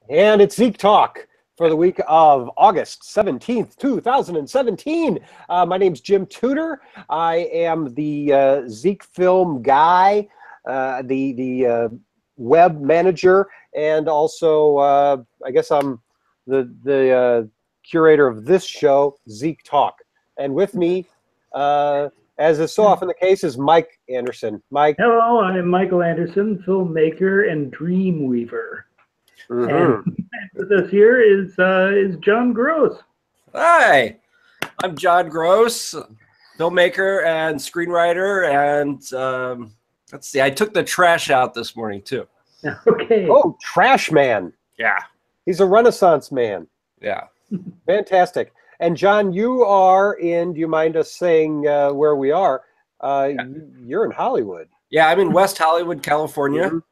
And it's Zeke Talk for the week of August 17th, 2017. My name's Jim Tudor. I am the ZekeFilm guy, the web manager, and also I guess I'm the curator of this show, Zeke Talk. And with me, as is so often the case, is Mike Anderson. Mike. Hello, I'm Michael Anderson, filmmaker and dreamweaver. And with us here is John Gross. Hi, I'm John Gross, filmmaker and screenwriter, and let's see, I took the trash out this morning too. Okay. Oh, trash man. Yeah. He's a Renaissance man. Yeah. Fantastic. And John, you are in, do you mind us saying where we are? You're in Hollywood. Yeah, I'm in West Hollywood, California.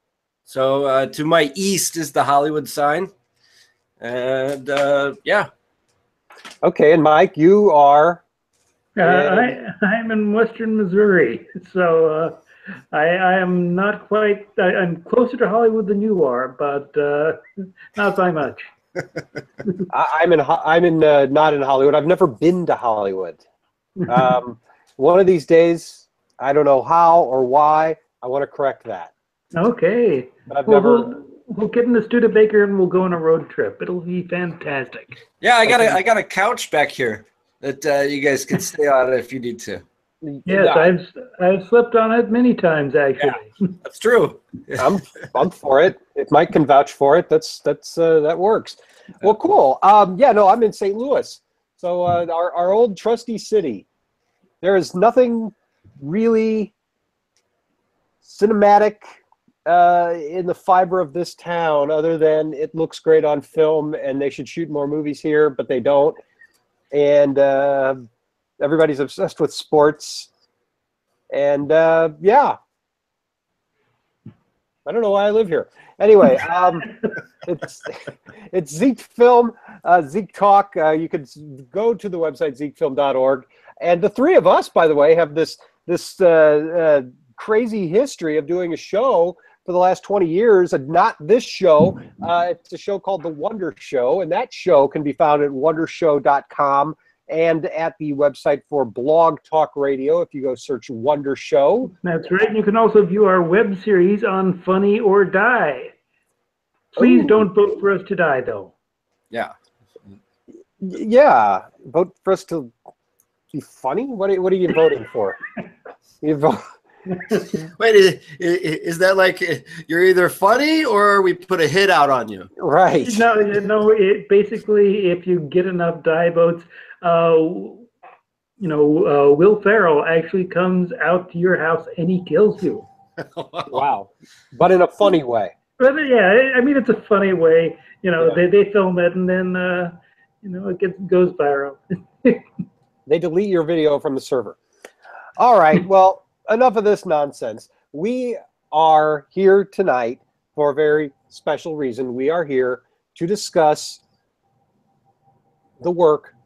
So to my east is the Hollywood sign. And yeah. Okay, and Mike, you are? I'm in Western Missouri. So I am not quite, I'm closer to Hollywood than you are, but not by much. I'm not in Hollywood. I've never been to Hollywood. One of these days, I don't know how or why, I want to correct that. Okay. But I've never. We'll get in the Studebaker and we'll go on a road trip. It'll be fantastic. Yeah, I got a couch back here that you guys can stay on if you need to. Yes, I've slept on it many times actually. Yeah, that's true. I'm for it. If Mike can vouch for it, that works. Well, cool. Yeah, no, I'm in St. Louis. So our old trusty city. There is nothing really cinematic in the fiber of this town other than it looks great on film and they should shoot more movies here, but they don't. And everybody's obsessed with sports. And yeah, I don't know why I live here. Anyway, it's ZekeFilm, Zeke Talk. You can go to the website ZekeFilm.org. And the three of us, by the way, have this crazy history of doing a show for the last 20 years, and not this show. It's a show called The Wonder Show, and that show can be found at wondershow.com and at the website for Blog Talk Radio if you go search Wonder Show. That's right. You can also view our web series on Funny or Die. Please don't vote for us to die, though. Yeah. Yeah. Vote for us to be funny? What are you voting for? You vote. Wait, is that like you're either funny or we put a hit out on you? Right. No. Basically, if you get enough die votes, Will Ferrell actually comes out to your house and he kills you. Wow. But in a funny way. But yeah, I mean, it's a funny way. They film it and then it goes viral. They delete your video from the server. All right. Well, enough of this nonsense. We are here tonight for a very special reason. We are here to discuss the work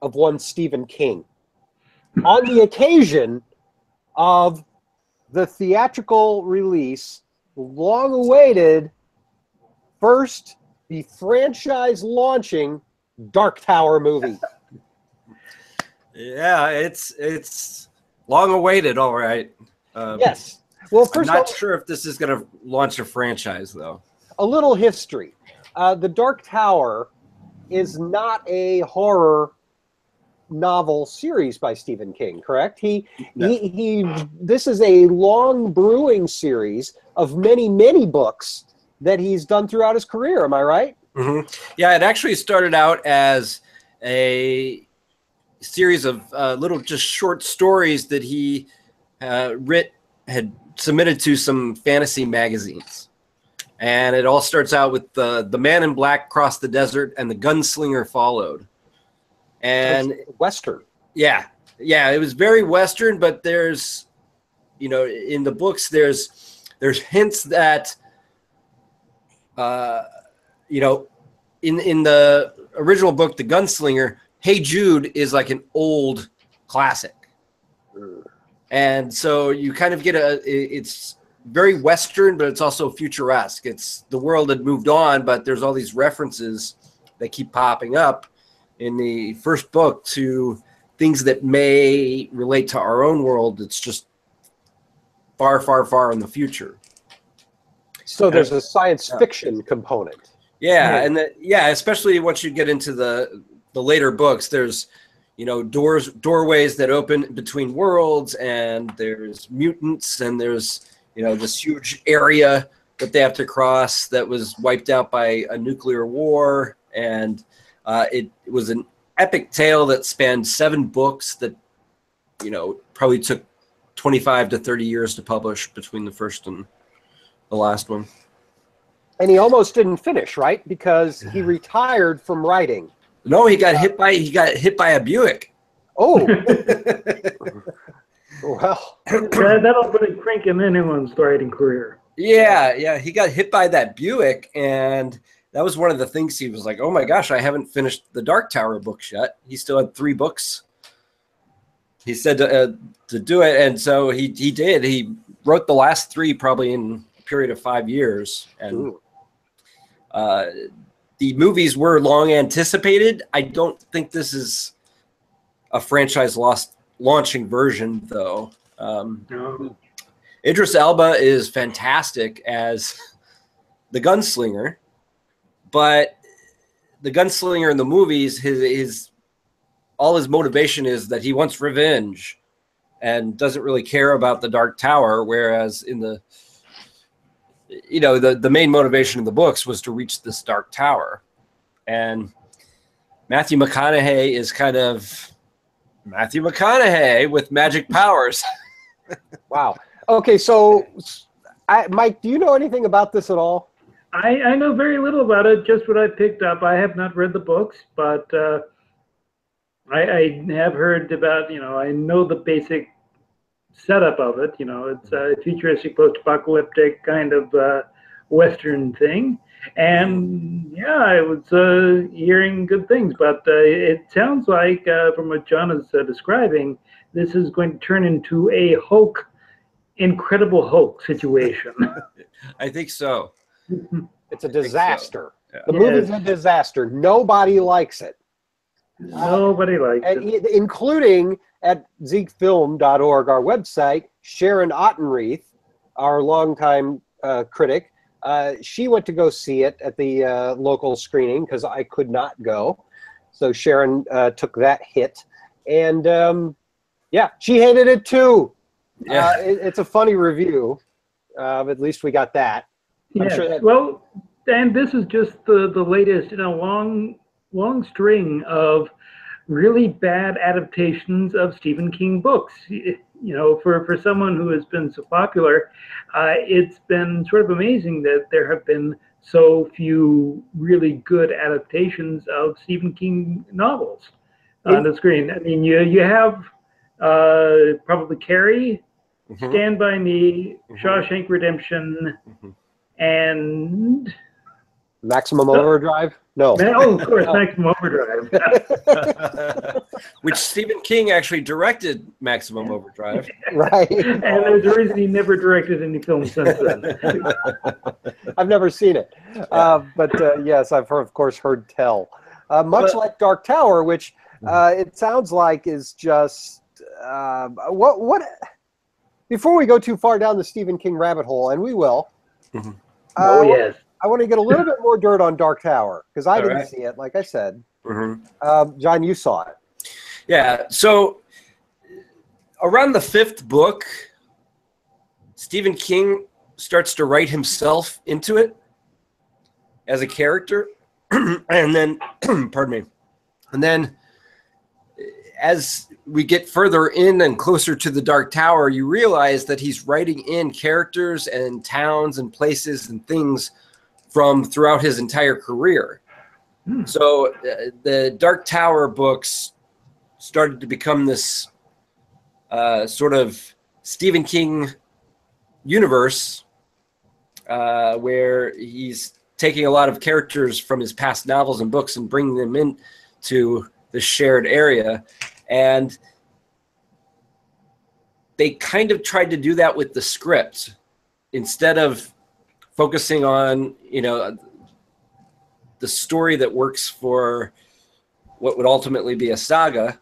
of one Stephen King on the occasion of the theatrical release, long-awaited, first the franchise-launching Dark Tower movie. Yeah, it's long awaited, all right. Yes. Well, first I'm not sure if this is going to launch a franchise, though. A little history. The Dark Tower is not a horror novel series by Stephen King, correct? This is a long brewing series of many, many books that he's done throughout his career. Am I right? Mm-hmm. Yeah, it actually started out as a series of little just short stories that he had submitted to some fantasy magazines. And it all starts out with the Man in Black crossed the desert and the gunslinger followed. And Western. Yeah, it was very Western, but there's, in the books, there's hints that, in the original book, The Gunslinger, Hey Jude is like an old classic. And so you kind of get it's very Western, but it's also futuresque. It's the world had moved on, but there's all these references that keep popping up in the first book to things that may relate to our own world. It's just far, far, far in the future. So there's a science fiction component. Yeah, and especially once you get into the later books, there's doorways that open between worlds, and there's mutants, and there's this huge area that they have to cross that was wiped out by a nuclear war, and it was an epic tale that spanned 7 books that probably took 25 to 30 years to publish between the first and the last one. And he almost didn't finish, right? Because he retired from writing. No, he got hit by a Buick. Oh. Well, that'll put a crank in anyone's writing career. Yeah, he got hit by that Buick, and that was one of the things he was like, "Oh my gosh, I haven't finished the Dark Tower books yet." He still had 3 books. He said to do it, and so he did. He wrote the last 3 probably in a period of 5 years, and the movies were long anticipated. I don't think this is a franchise launching version, though. No. Idris Elba is fantastic as the gunslinger, but the gunslinger in the movies, all his motivation is that he wants revenge and doesn't really care about the Dark Tower, whereas in the main motivation in the books was to reach this Dark Tower. And Matthew McConaughey is kind of Matthew McConaughey with magic powers. Wow. Okay, so Mike, do you know anything about this at all? I know very little about it, just what I picked up. I have not read the books, but I have heard about, I know the basic setup of it. It's a futuristic, post-apocalyptic kind of Western thing. And yeah, I was hearing good things, but it sounds like, from what John is describing, this is going to turn into a Incredible Hulk situation. I think so. It's a disaster. So. Yeah. The movie's a disaster. Nobody likes it. Nobody likes it. Including at ZekeFilm.org, our website, Sharon Ottenreith, our longtime critic. She went to go see it at the local screening because I could not go. So Sharon took that hit. And yeah, she hated it too. Yeah. It's a funny review. At least we got that. Yeah. Sure that, well, and this is just the latest in a long string of really bad adaptations of Stephen King books. For someone who has been so popular, it's been sort of amazing that there have been so few really good adaptations of Stephen King novels on the screen. I mean, you have probably Carrie, Stand By Me, Shawshank Redemption, and Maximum Overdrive? No. Of course, Maximum Overdrive. Which Stephen King actually directed Maximum Overdrive. Right. And there's a reason he never directed any films since then. I've never seen it. But yes, I've of course heard tell. Much like Dark Tower, which it sounds like is just what before we go too far down the Stephen King rabbit hole, and we will. Yes. I want to get a little bit more dirt on Dark Tower because I didn't see it, like I said. John, you saw it. Yeah. So around the 5th book, Stephen King starts to write himself into it as a character. And then, pardon me. And then as we get further in and closer to the Dark Tower, you realize that he's writing in characters and towns and places and things from throughout his entire career. So the Dark Tower books started to become this sort of Stephen King universe where he's taking a lot of characters from his past novels and books and bringing them into the shared area. And they kind of tried to do that with the script. instead of focusing on, you know, the story that works for what would ultimately be a saga,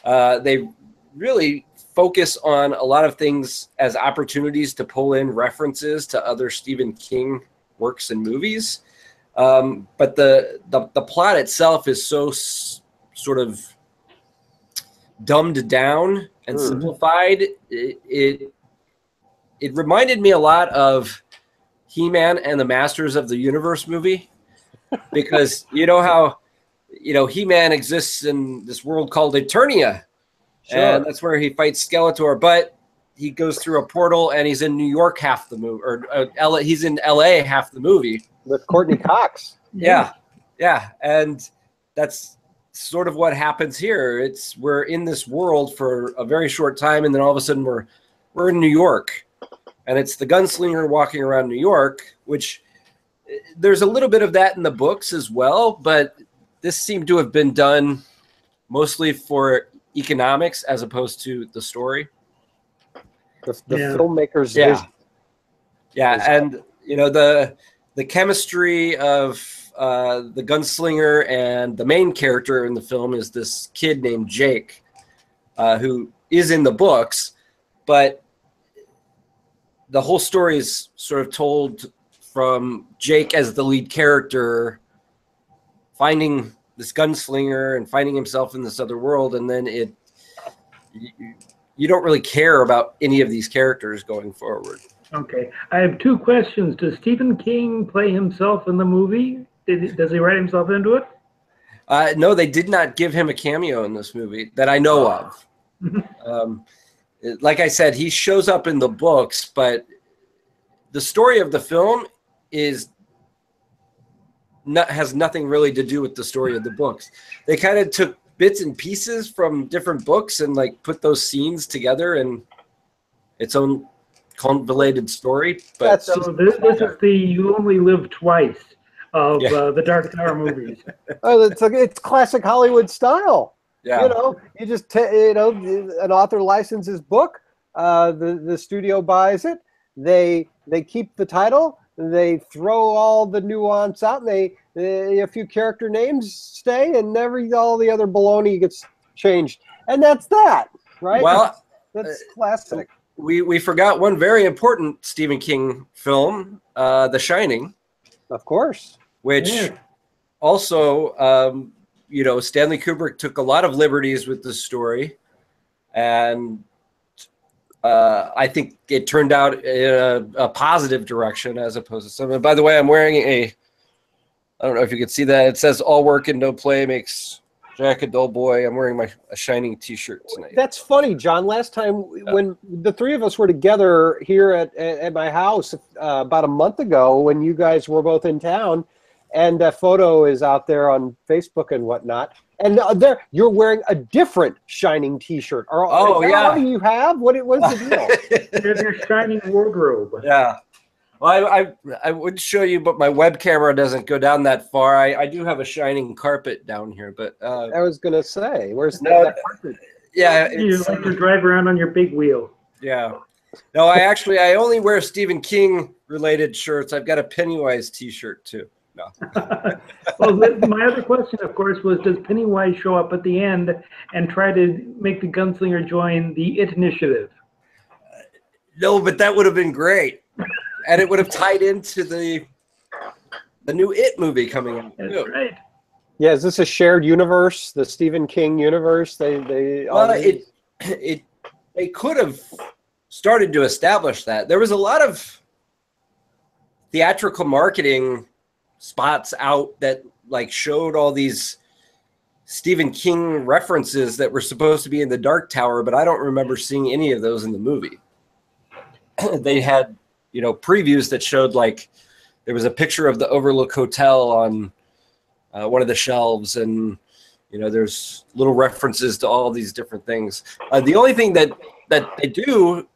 they really focus on a lot of things as opportunities to pull in references to other Stephen King works and movies. But the plot itself is so sort of dumbed down and simplified. It reminded me a lot of He-Man and the Masters of the Universe movie, because you know how, you know, He-Man exists in this world called Eternia. Sure. And that's where he fights Skeletor, but he goes through a portal and he's in New York half the movie, or he's in LA half the movie with Courtney Cox. Yeah. And that's sort of what happens here. We're in this world for a very short time, and then all of a sudden we're in New York, and it's the gunslinger walking around New York, which there's a little bit of that in the books as well, but this seemed to have been done mostly for economics as opposed to the story. The filmmaker's vision. Yeah, and you know, the chemistry of the gunslinger and the main character in the film is this kid named Jake, who is in the books, but the whole story is sort of told from Jake as the lead character finding this gunslinger and finding himself in this other world, and then you don't really care about any of these characters going forward. Okay, I have two questions. Does Stephen King play himself in the movie? Does he write himself into it? No, they did not give him a cameo in this movie that I know of. Like I said, he shows up in the books, but the story of the film has nothing really to do with the story of the books. They kind of took bits and pieces from different books and like put those scenes together in its own convoluted story. But so this is the "You Only Live Twice" of the Dark Tower movies. Oh, it's classic Hollywood style. Yeah. You know, you just an author licenses book, the studio buys it, they keep the title, they throw all the nuance out, and a few character names stay, and all the other baloney gets changed, and that's that, right? Well, that's classic. We forgot one very important Stephen King film, The Shining, of course, which also. You know, Stanley Kubrick took a lot of liberties with this story, and I think it turned out in a positive direction as opposed to something. By the way, I'm wearing I don't know if you can see that. It says "All work and no play makes Jack a dull boy." I'm wearing a Shining T-shirt tonight. That's funny, John. Last time when the three of us were together here at my house about a month ago, when you guys were both in town, and that photo is out there on Facebook and whatnot. And you're wearing a different Shining T-shirt. What do you have? What's the deal? Their Shining wardrobe. Yeah. Well, I would show you, but my web camera doesn't go down that far. I do have a Shining carpet down here, but I was gonna say, where's that carpet? Yeah, you like to drive around on your big wheel. Yeah. No, I only wear Stephen King related shirts. I've got a Pennywise T-shirt too. No. Well, my other question, of course, was: does Pennywise show up at the end and try to make the gunslinger join the It Initiative? No, but that would have been great, and it would have tied into the new It movie coming out. That's right. Yeah, is this a shared universe, the Stephen King universe? They could have started to establish that. There was a lot of theatrical marketing spots out that like showed all these Stephen King references that were supposed to be in the Dark Tower, but I don't remember seeing any of those in the movie. They had, previews that showed like there was a picture of the Overlook Hotel on one of the shelves, and there's little references to all these different things. The only thing that they do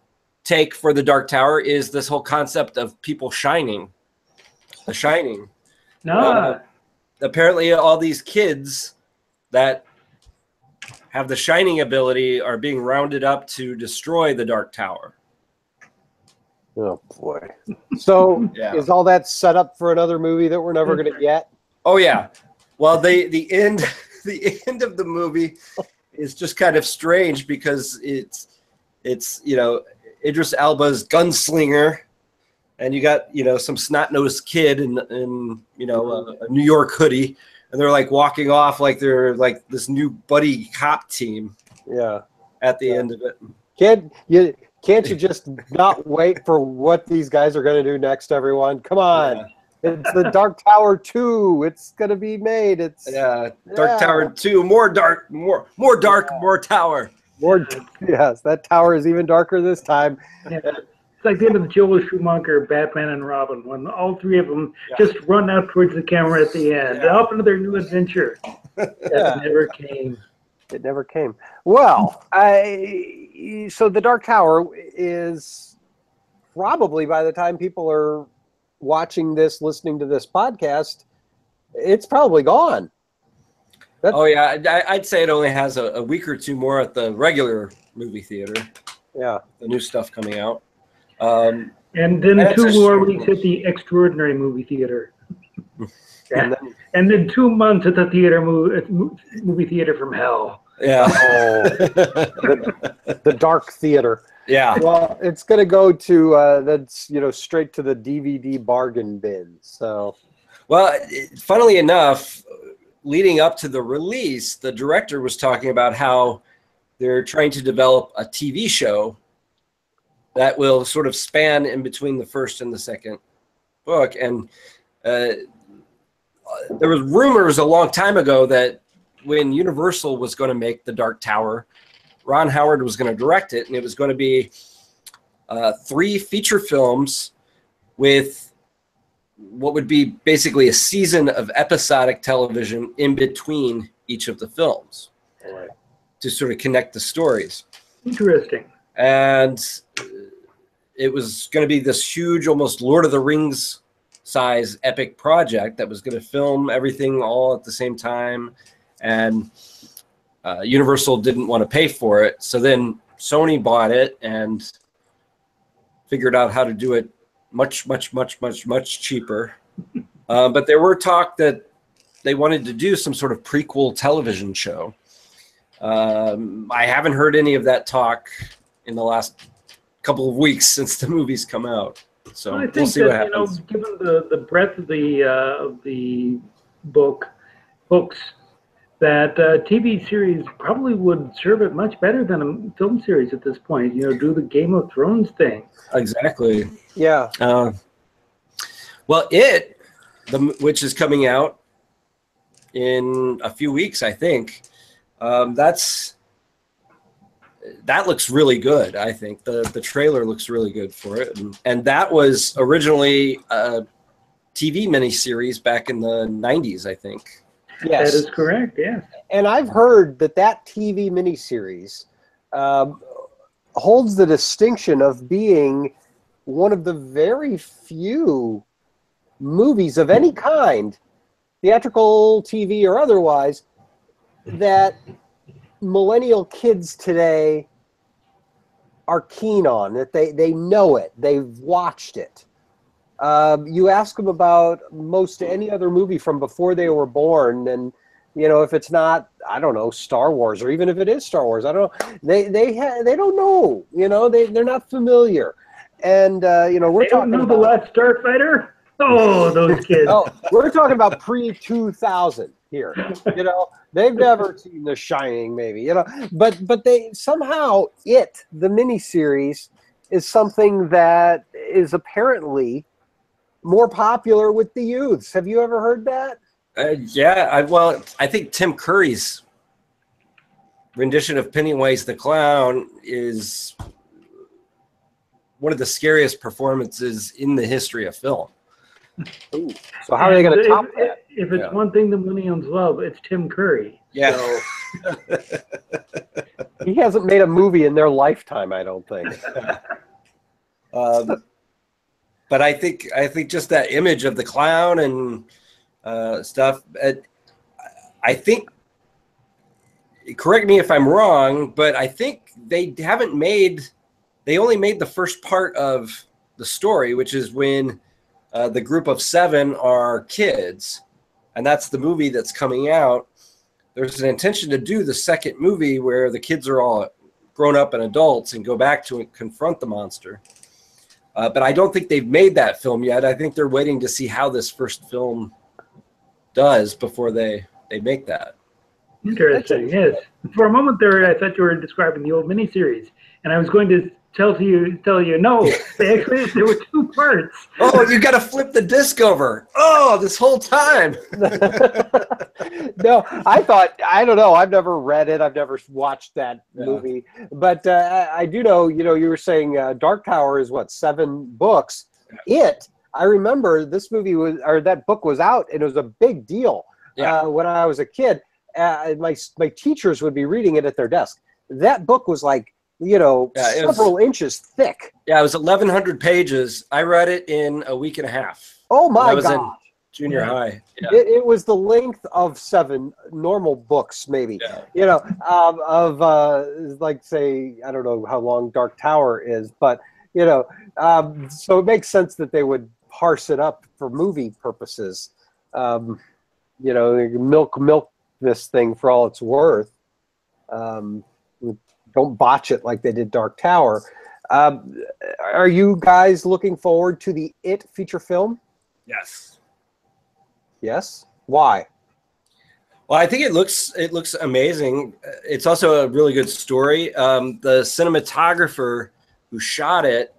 take for the Dark Tower is this whole concept of people shining, the Shining. No. Apparently, all these kids that have the shining ability are being rounded up to destroy the Dark Tower. Oh boy. So is all that set up for another movie that we're never going to get? Oh yeah. Well, the end the end of the movie is just kind of strange because it's Idris Elba's gunslinger, and you got some snot-nosed kid in a New York hoodie, and they're like walking off like they're like this new buddy cop team. Yeah. At the end of it. Can't you just not wait for what these guys are going to do next, everyone? Come on. Yeah. It's the Dark Tower 2. It's going to be made. Dark Tower 2. More dark, more dark, more tower. Yes, that tower is even darker this time. Yeah. It's like the end of Joel Schumacher, Batman and Robin, when all three of them just run out towards the camera at the end, off into their new adventure. That never came. It never came. Well, so the Dark Tower is probably, by the time people are watching this, listening to this podcast, it's probably gone. I'd say it only has a week or two more at the regular movie theater. Yeah. The new stuff coming out. And then 2 more weeks at the Extraordinary Movie Theater. And then 2 months at the movie theater from hell. Yeah. The dark theater. Yeah. Well, it's going to go to that's straight to the DVD bargain bin. So. Well, funnily enough, leading up to the release, the director was talking about how they're trying to develop a TV show that will sort of span in between the first and the second book, and there was rumors a long time ago that when Universal was going to make The Dark Tower, Ron Howard was going to direct it, and it was going to be 3 feature films with what would be basically a season of episodic television in between each of the films to sort of connect the stories. Interesting. And it was going to be this huge, almost Lord of the Rings size epic project that was going to film everything all at the same time, and Universal didn't want to pay for it, so then Sony bought it and figured out how to do it much cheaper. But there were talk that they wanted to do some sort of prequel television show. I haven't heard any of that talk in the last couple of weeks since the movie's come out. So I think we'll see what happens. Given the breadth of the books, that TV series probably would serve it much better than a film series at this point. Do the Game of Thrones thing. Exactly. Yeah. Well, which is coming out in a few weeks, I think. That looks really good. I think the trailer looks really good for it, and that was originally a TV miniseries back in the 90s, I think. Yes, that is correct. Yes, and I've heard that TV miniseries holds the distinction of being one of the very few movies of any kind, theatrical, TV, or otherwise, that millennial kids today are keen on, that they know it, they've watched it. You ask them about most any other movie from before they were born, and if it's not, I don't know, Star Wars, or even if it is Star Wars, I don't know, they don't know, they're not familiar, and we're talking about The Last Starfighter. Oh, those kids. Oh, we're talking about pre-2000 here. They've never seen The Shining, maybe. But they somehow the miniseries is something that is apparently more popular with the youths. Have you ever heard that? I think Tim Curry's rendition of Pennywise the Clown is one of the scariest performances in the history of film. Ooh. So how are they going to top that? If it's one thing the millennials love, it's Tim Curry. Yeah. So, he hasn't made a movie in their lifetime, I don't think. But I think just that image of the clown and stuff. I think, correct me if I'm wrong, but I think they only made the first part of the story, which is when the group of 7 are kids, and that's the movie that's coming out. There's an intention to do the second movie where the kids are all grown up and adults and go back to confront the monster. But I don't think they've made that film yet. I think they're waiting to see how this first film does before they make that. Interesting. Yes. For a moment there, I thought you were describing the old miniseries, and I was going to tell you no. Actually, there were 2 parts. Oh, you got to flip the disc over. Oh, this whole time. No, I don't know. I've never read it. I've never watched that movie. But I do know, you were saying Dark Tower is what, 7 books. I remember this movie that book was out, and it was a big deal when I was a kid. My teachers would be reading it at their desk. That book was like, several inches thick. Yeah, it was 1,100 pages. I read it in a week and a half. Oh my God. In junior high. Yeah. It was the length of 7 normal books, maybe. Yeah. Like, say, I don't know how long Dark Tower is, but so it makes sense that they would parse it up for movie purposes. Milk this thing for all it's worth. Don't botch it like they did Dark Tower. Are you guys looking forward to the It feature film? Yes. Yes? Why? Well, I think it looks amazing. It's also a really good story. The cinematographer who shot it,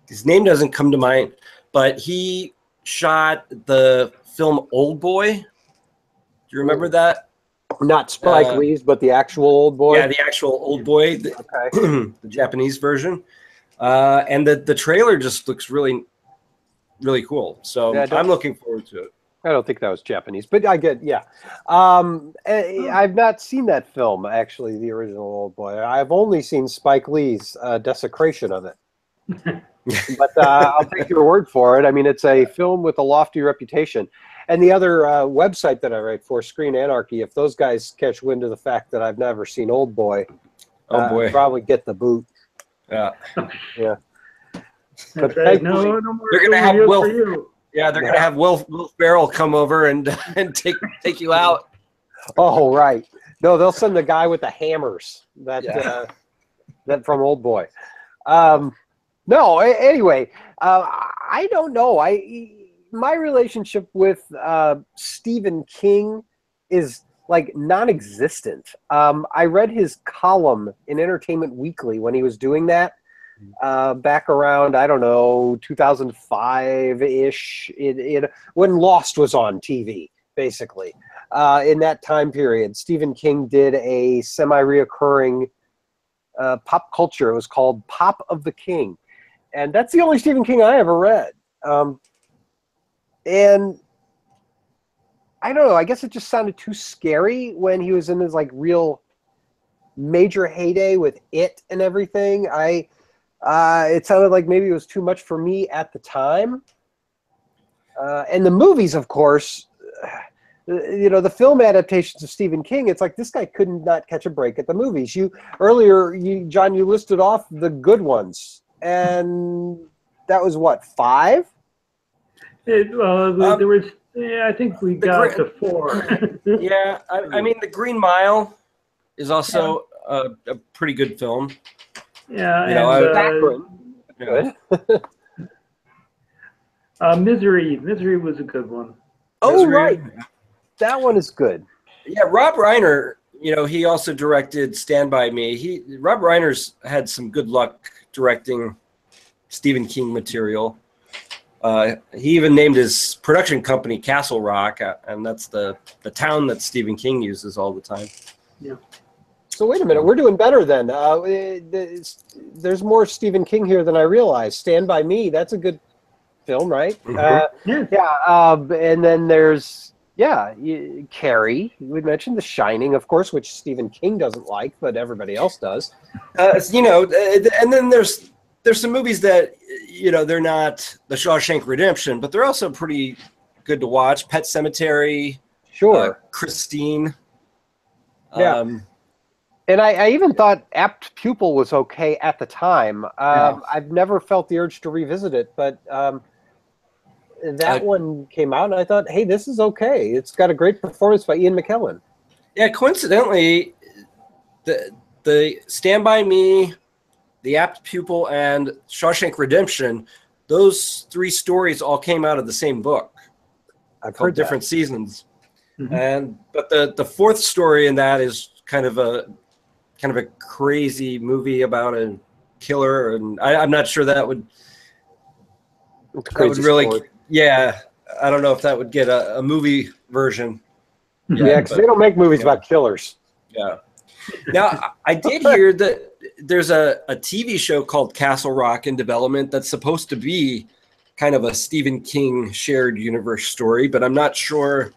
his name doesn't come to mind, but he shot the film Old Boy. Do you remember that? Not Spike Lee's, but the actual Old Boy? Yeah, the actual Old Boy, the Japanese version. And the trailer just looks really, really cool. So I'm looking forward to it. I don't think that was Japanese, but I get, I've not seen that film, actually, the original Old Boy. I've only seen Spike Lee's desecration of it. But I'll take your word for it. I mean, it's a film with a lofty reputation. And the other website that I write for, Screen Anarchy, if those guys catch wind of the fact that I've never seen Old Boy, probably get the boot. Yeah. Yeah. But right. No more. They're gonna have Will. Yeah, they're gonna have Will Ferrell come over and take you out. Oh right. No, they'll send the guy with the hammers that from Old Boy. No. Anyway, I don't know. My relationship with Stephen King is like non-existent. I read his column in Entertainment Weekly when he was doing that back around, I don't know, 2005-ish, when Lost was on TV, basically. In that time period, Stephen King did a semi-reoccurring pop culture. It was called Pop of the King. And that's the only Stephen King I ever read. And I don't know, I guess it just sounded too scary when he was in his like real major heyday with It and everything. It sounded like maybe it was too much for me at the time. And the movies, of course, the film adaptations of Stephen King, it's like this guy couldn't not catch a break at the movies. John, you listed off the good ones. And that was what, 5? There was. I think we got to 4. Yeah, I mean, The Green Mile is also a pretty good film. Yeah, Misery. Misery was a good one. Oh, right. That one is good. Yeah, Rob Reiner, he also directed Stand By Me. Rob Reiner's had some good luck directing Stephen King material. He even named his production company Castle Rock, and that's the town that Stephen King uses all the time. Yeah. So wait a minute, we're doing better then. There's more Stephen King here than I realized. Stand By Me, that's a good film, right? Mm-hmm. And then there's Carrie. We mentioned The Shining, of course, which Stephen King doesn't like, but everybody else does. And then there's some movies that they're not The Shawshank Redemption, but they're also pretty good to watch. Pet Sematary, sure. Christine. And I even thought Apt Pupil was okay at the time. Yeah. I've never felt the urge to revisit it, but that one came out, and I thought, hey, this is okay. It's got a great performance by Ian McKellen. Yeah, coincidentally, the Stand By Me, The Apt Pupil, and Shawshank Redemption, those 3 stories all came out of the same book. I've called heard that. Different Seasons. Mm-hmm. But the 4th story in that is kind of a crazy movie about a killer, and I'm not sure that would really story. Yeah, I don't know if that would get a movie version. Yeah, because they don't make movies about killers. Yeah. Now, I did hear that there's a TV show called Castle Rock in development that's supposed to be kind of a Stephen King shared universe story, but I'm not sure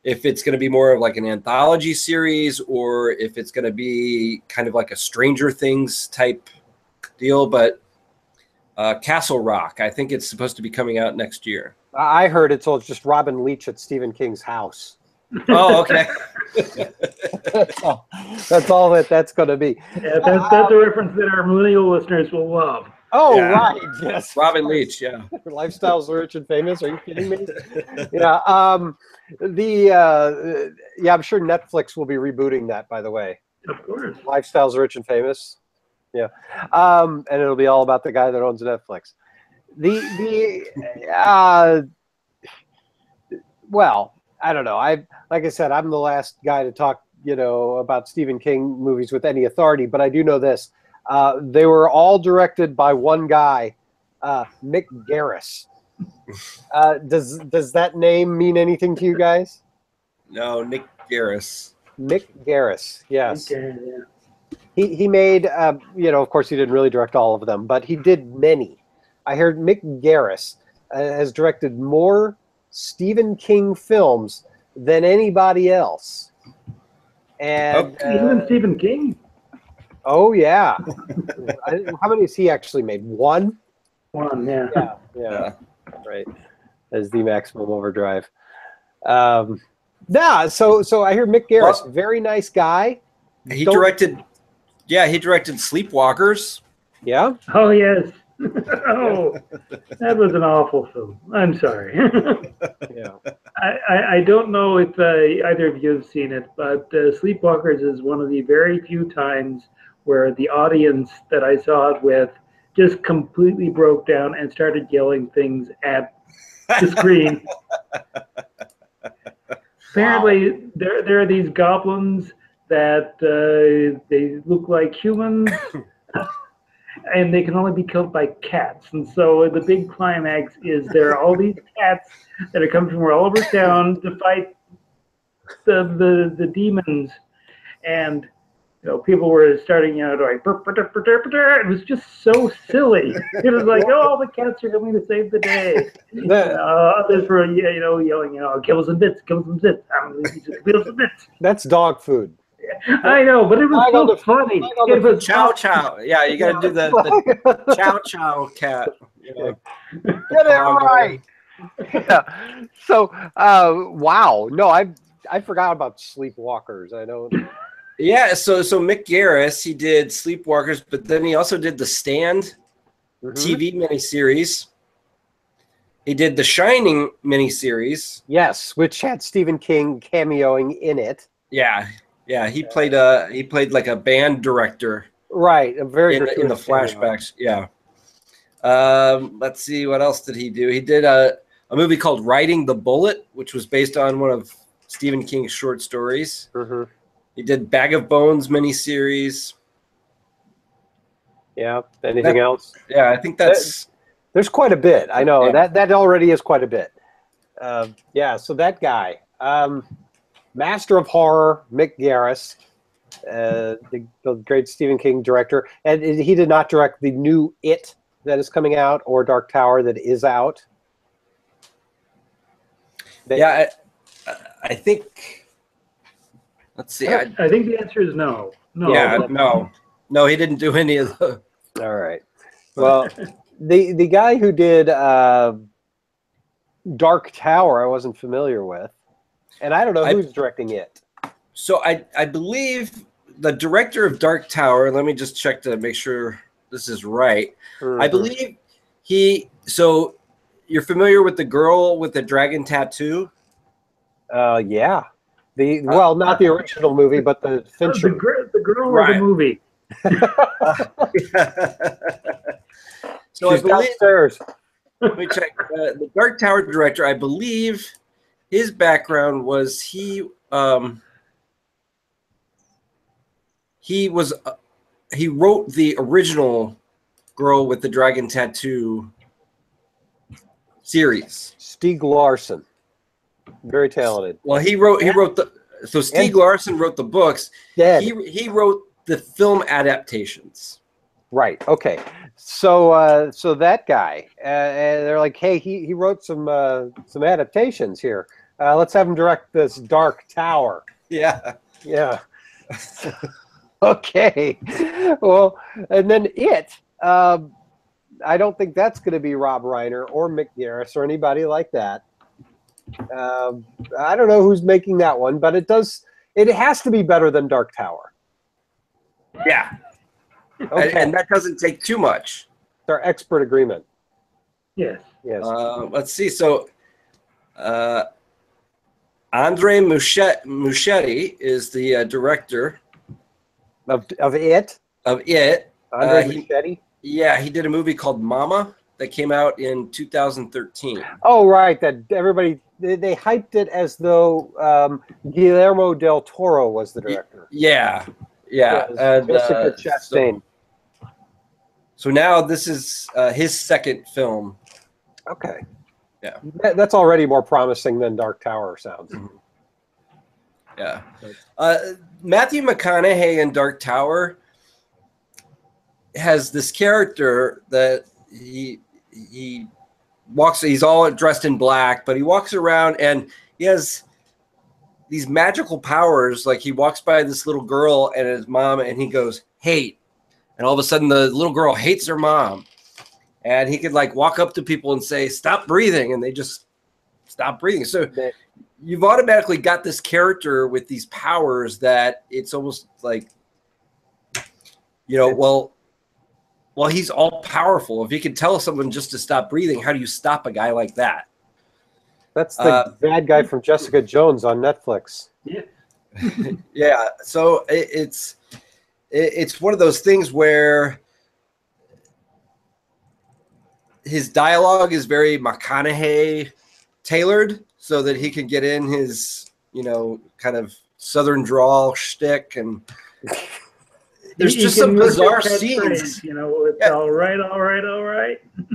if it's going to be more of like an anthology series or if it's going to be kind of like a Stranger Things type deal. But Castle Rock, I think it's supposed to be coming out next year. I heard it's just Robin Leach at Stephen King's house. Oh, okay. That's all that's going to be. Yeah, that's a reference that our millennial listeners will love. Oh, Yeah. right. Yes. Robin Leach, yeah. Lifestyles are Rich and Famous. Are you kidding me? Yeah. I'm sure Netflix will be rebooting that, by the way. Of course. Lifestyles are Rich and Famous. Yeah. And it'll be all about the guy that owns Netflix. Well, I don't know. Like I said, I'm the last guy to talk, about Stephen King movies with any authority, but I do know this. They were all directed by one guy, Mick Garris. Does that name mean anything to you guys? No, Nick Garris. Mick Garris, yes. Okay, yeah. He made, of course he didn't really direct all of them, but he did many. I heard Mick Garris has directed more Stephen King films than anybody else. And even Stephen King? Oh, yeah. How many has he actually made? One? One, yeah. Yeah. Right. As the Maximum Overdrive. So I hear Mick Garris, very nice guy. He directed Sleepwalkers. Yeah? Oh, yes. Oh, that was an awful film. I'm sorry. Yeah. I don't know if either of you have seen it, but Sleepwalkers is one of the very few times where the audience that I saw it with just completely broke down and started yelling things at the screen. Apparently, there are these goblins that they look like humans, and they can only be killed by cats. And so the big climax is there are all these cats that are coming from all over town to fight the demons, and people were starting like burp, burp, burp, burp, burp, burp. It was just so silly. It was like, oh, the cats are coming to save the day. Others were yelling, kibbles and bits, kibbles and bits, kibbles and bits. That's dog food. I know, but it was so funny. It was chow chow. Yeah, you got to do the chow chow cat. Get it right. Yeah. So, wow. No, I forgot about Sleepwalkers. I know. Yeah, so Mick Garris, he did Sleepwalkers, but then he also did the Stand TV miniseries. He did the Shining miniseries. Yes, which had Stephen King cameoing in it. Yeah, he played like a band director. Right, a very in the flashbacks. Yeah. Let's see, what else did he do? He did a movie called Riding the Bullet, which was based on one of Stephen King's short stories. Mm-hmm. He did Bag of Bones miniseries. Yeah. Anything else? Yeah, I think that's. There's quite a bit. I know that already is quite a bit. So that guy, master of horror, Mick Garris, the great Stephen King director, and he did not direct the new It that is coming out or Dark Tower that is out. I think. Let's see. I think the answer is no. No. Yeah, no, he didn't do any of those. All right. Well, the guy who did Dark Tower, I wasn't familiar with, and I don't know who's directing it. So I believe the director of Dark Tower, let me just check to make sure this is right. I believe so you're familiar with the girl with the dragon tattoo? Yeah. Well, not the original movie, but the Fincher. The girl or the movie? So She's I believe, downstairs. let me check. The Dark Tower director, I believe his background was he wrote the original Girl with the Dragon Tattoo series. Stieg Larsson. Very talented. Well, he wrote Stieg Larsson wrote the books. Dead. He wrote the film adaptations. Right. Okay. So so that guy, and they're like, hey, he wrote some adaptations here. Let's have him direct this Dark Tower. Yeah. Yeah. Okay. Well, and then I don't think that's going to be Rob Reiner or Mick Garris or anybody like that. I don't know who's making that one, but it has to be better than Dark Tower. Yeah. Okay. And that doesn't take too much. It's our expert agreement. Yes. Yes. Let's see. So Andre Muschietti is the director Of it? of it. Andre Muschietti? Yeah, he did a movie called Mama that came out in 2013. Oh, right. That everybody they hyped it as though Guillermo del Toro was the director. Yeah, yeah. Jessica Chastain. So now this is his second film. Okay. Yeah. That's already more promising than Dark Tower sounds. Yeah. Matthew McConaughey in Dark Tower has this character that he walks, he's all dressed in black, but he walks around and he has these magical powers. Like he walks by this little girl and his mom and he goes, hate. And all of a sudden the little girl hates her mom. And he could like walk up to people and say, stop breathing. And they just stop breathing. So you've automatically got this character with these powers that it's almost like, you know, well, he's all powerful. If he can tell someone just to stop breathing, how do you stop a guy like that? That's the bad guy from Jessica Jones on Netflix. Yeah. Yeah. So it's one of those things where his dialogue is very McConaughey tailored so that he can get in his, you know, kind of Southern drawl shtick. And there's just some bizarre scenes. You know, it's all right.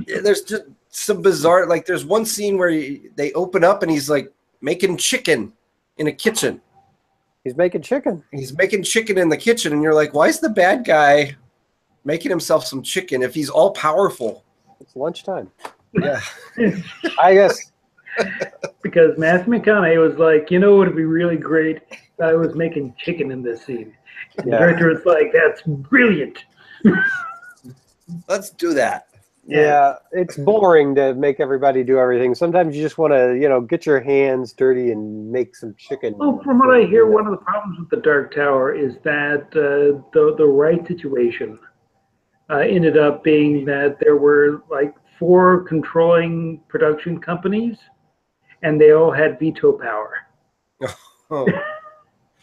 Yeah, there's just some bizarre, like there's one scene where they open up and he's like making chicken in a kitchen. He's making chicken. He's making chicken in the kitchen. And you're like, why is the bad guy making himself some chicken if he's all powerful? It's lunchtime. Yeah. I guess. Because Matthew McConaughey was like, you know, it would be really great if I was making chicken in this scene. And the director was like, that's brilliant. Let's do that. Yeah, it's boring to make everybody do everything. Sometimes you just want to, you know, get your hands dirty and make some chicken. Well, from what I hear, one of the problems with the Dark Tower is that the right situation ended up being that there were like 4 controlling production companies, and they all had veto power. Oh.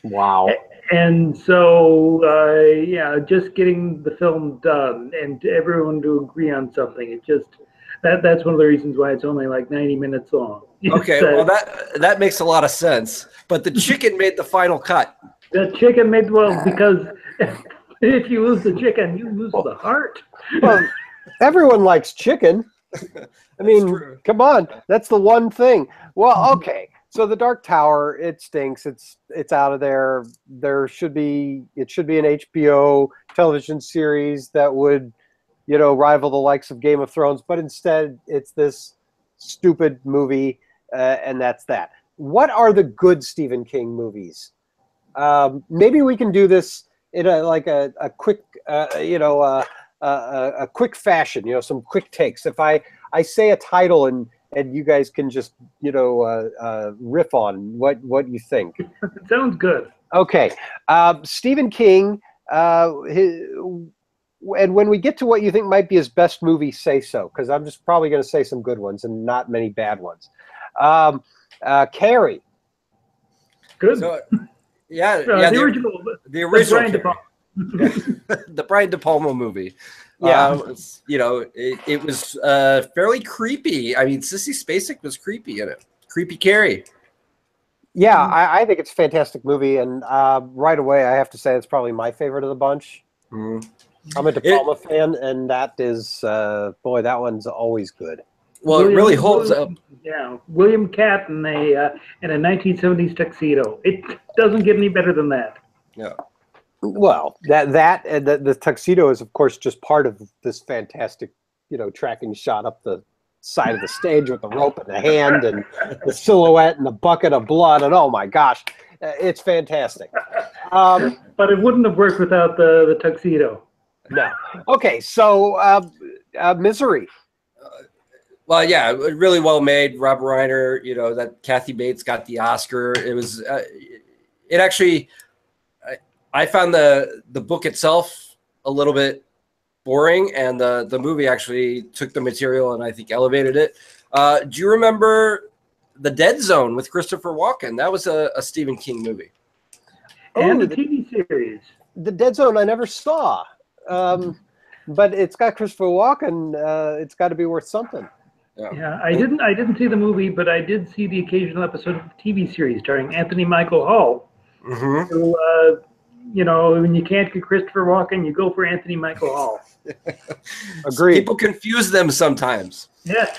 Wow. And so, yeah, just getting the film done and everyone to agree on something, it just, that's one of the reasons why it's only like 90 minutes long. Okay, well, that makes a lot of sense. But the chicken made the final cut. The chicken made, well, because if you lose the chicken, you lose the heart. Well, everyone likes chicken. I mean, come on. That's the one thing. Well, okay. So the Dark Tower, it stinks. It's out of there. It should be an HBO television series that would, you know, rival the likes of Game of Thrones. But instead, it's this stupid movie, and that's that. What are the good Stephen King movies? Maybe we can do this in a quick, a quick fashion. You know, some quick takes. If I say a title and you guys can just, you know, riff on what you think. Sounds good. Okay. Stephen King, and when we get to what you think might be his best movie, say so, because I'm just probably going to say some good ones and not many bad ones. Carrie. Good. So, yeah, the original. The original Brian De Carrie. Yeah. The Brian De Palma movie. Yeah. You know, it was fairly creepy. I mean, Sissy Spacek was creepy in it. Creepy Carrie. Yeah, I think it's a fantastic movie, and right away I have to say it's probably my favorite of the bunch. Mm. I'm a De Palma fan, and that is, boy, that one's always good. Well, it really holds up. Yeah, William Catt in a 1970s tuxedo. It doesn't get any better than that. Yeah. Well, the tuxedo is, of course, just part of this fantastic, tracking shot up the side of the stage with the rope in the hand and the silhouette and the bucket of blood, and oh my gosh, it's fantastic. But it wouldn't have worked without the tuxedo. No. Okay, so Misery. Well, yeah, really well made. Rob Reiner, that Kathy Bates got the Oscar. It was, it actually, I found the book itself a little bit boring, and the movie actually took the material and I think elevated it. Do you remember The Dead Zone with Christopher Walken? That was a Stephen King movie. And the TV series. The Dead Zone I never saw, but it's got Christopher Walken. It's got to be worth something. Yeah, I didn't see the movie, but I did see the occasional episode of the TV series starring Anthony Michael Hall. Mm-hmm. Who, when you can't get Christopher Walken, you go for Anthony Michael Hall. Agreed. People confuse them sometimes. Yes.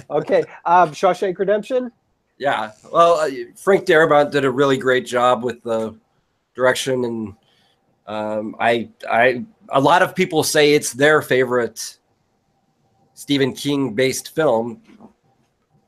Okay, Shawshank Redemption. Yeah, well, Frank Darabont did a really great job with the direction, and a lot of people say it's their favorite Stephen King-based film.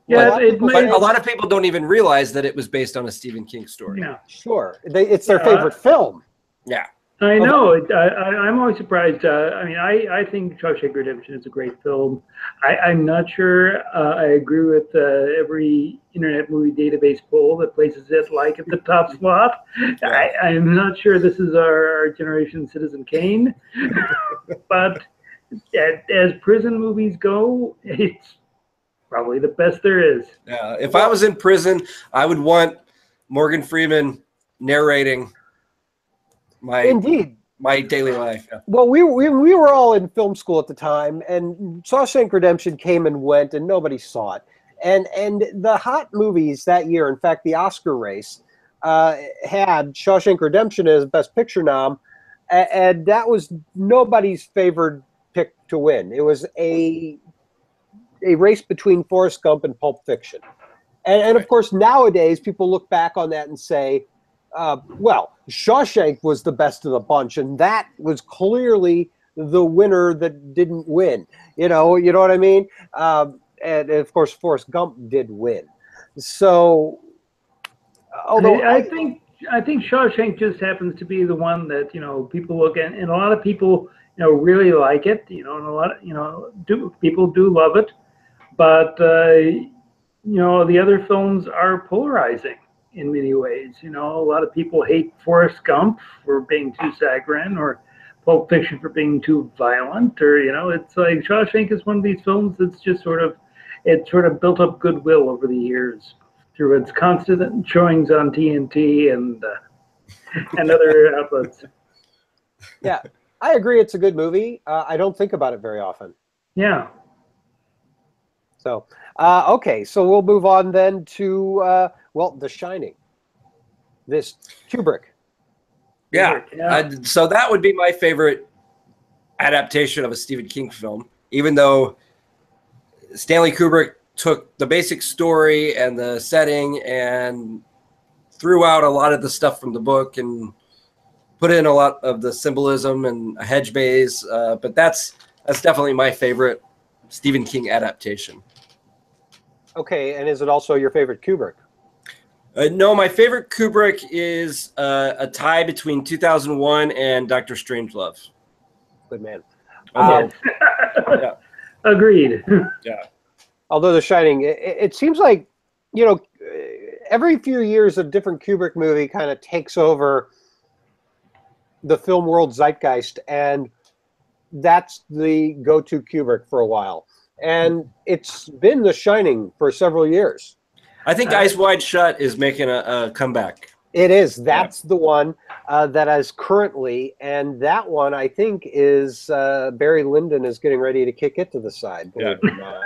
Yeah, but a lot of people don't even realize that it was based on a Stephen King story. Yeah, sure. It's their favorite film. Yeah, I know. I'm always surprised. I think Shawshank Redemption is a great film. I'm not sure I agree with every Internet Movie Database poll that places it like at the top slot. Yeah. I'm not sure this is our generation Citizen Kane, but as prison movies go, it's probably the best there is. Yeah. If I was in prison, I would want Morgan Freeman narrating my daily life. Yeah. Well, we were all in film school at the time, and Shawshank Redemption came and went, and nobody saw it. And the hot movies that year, in fact, the Oscar race had Shawshank Redemption as Best Picture nom, and that was nobody's favored pick to win. It was a race between Forrest Gump and Pulp Fiction. And of course, nowadays, people look back on that and say, well, Shawshank was the best of the bunch, and that was clearly the winner that didn't win. You know what I mean? And of course, Forrest Gump did win. So, although I think Shawshank just happens to be the one that people look at, and a lot of people really like it. And a lot of people do love it, but the other films are polarizing in many ways. A lot of people hate Forrest Gump for being too saccharine, or Pulp Fiction for being too violent, or it's like Shawshank is one of these films that's just sort of built up goodwill over the years through its constant showings on TNT and other outlets. Yeah, I agree. It's a good movie. I don't think about it very often. Yeah. So, okay, so we'll move on then to The Shining. This Kubrick. Yeah. So that would be my favorite adaptation of a Stephen King film, even though Stanley Kubrick took the basic story and the setting and threw out a lot of the stuff from the book and put in a lot of the symbolism and a hedge maze. But that's definitely my favorite Stephen King adaptation. Okay, and is it also your favorite Kubrick? No, my favorite Kubrick is a tie between 2001 and Dr. Strangelove. Good man. Although, yeah. Agreed. Yeah. Although The Shining, it seems like, every few years, a different Kubrick movie kind of takes over the film world zeitgeist, and that's the go-to Kubrick for a while. And it's been The Shining for several years. I think Eyes Wide Shut is making a comeback. It is. That's the one that is currently, and that one I think is Barry Lyndon is getting ready to kick it to the side. Believe it or not.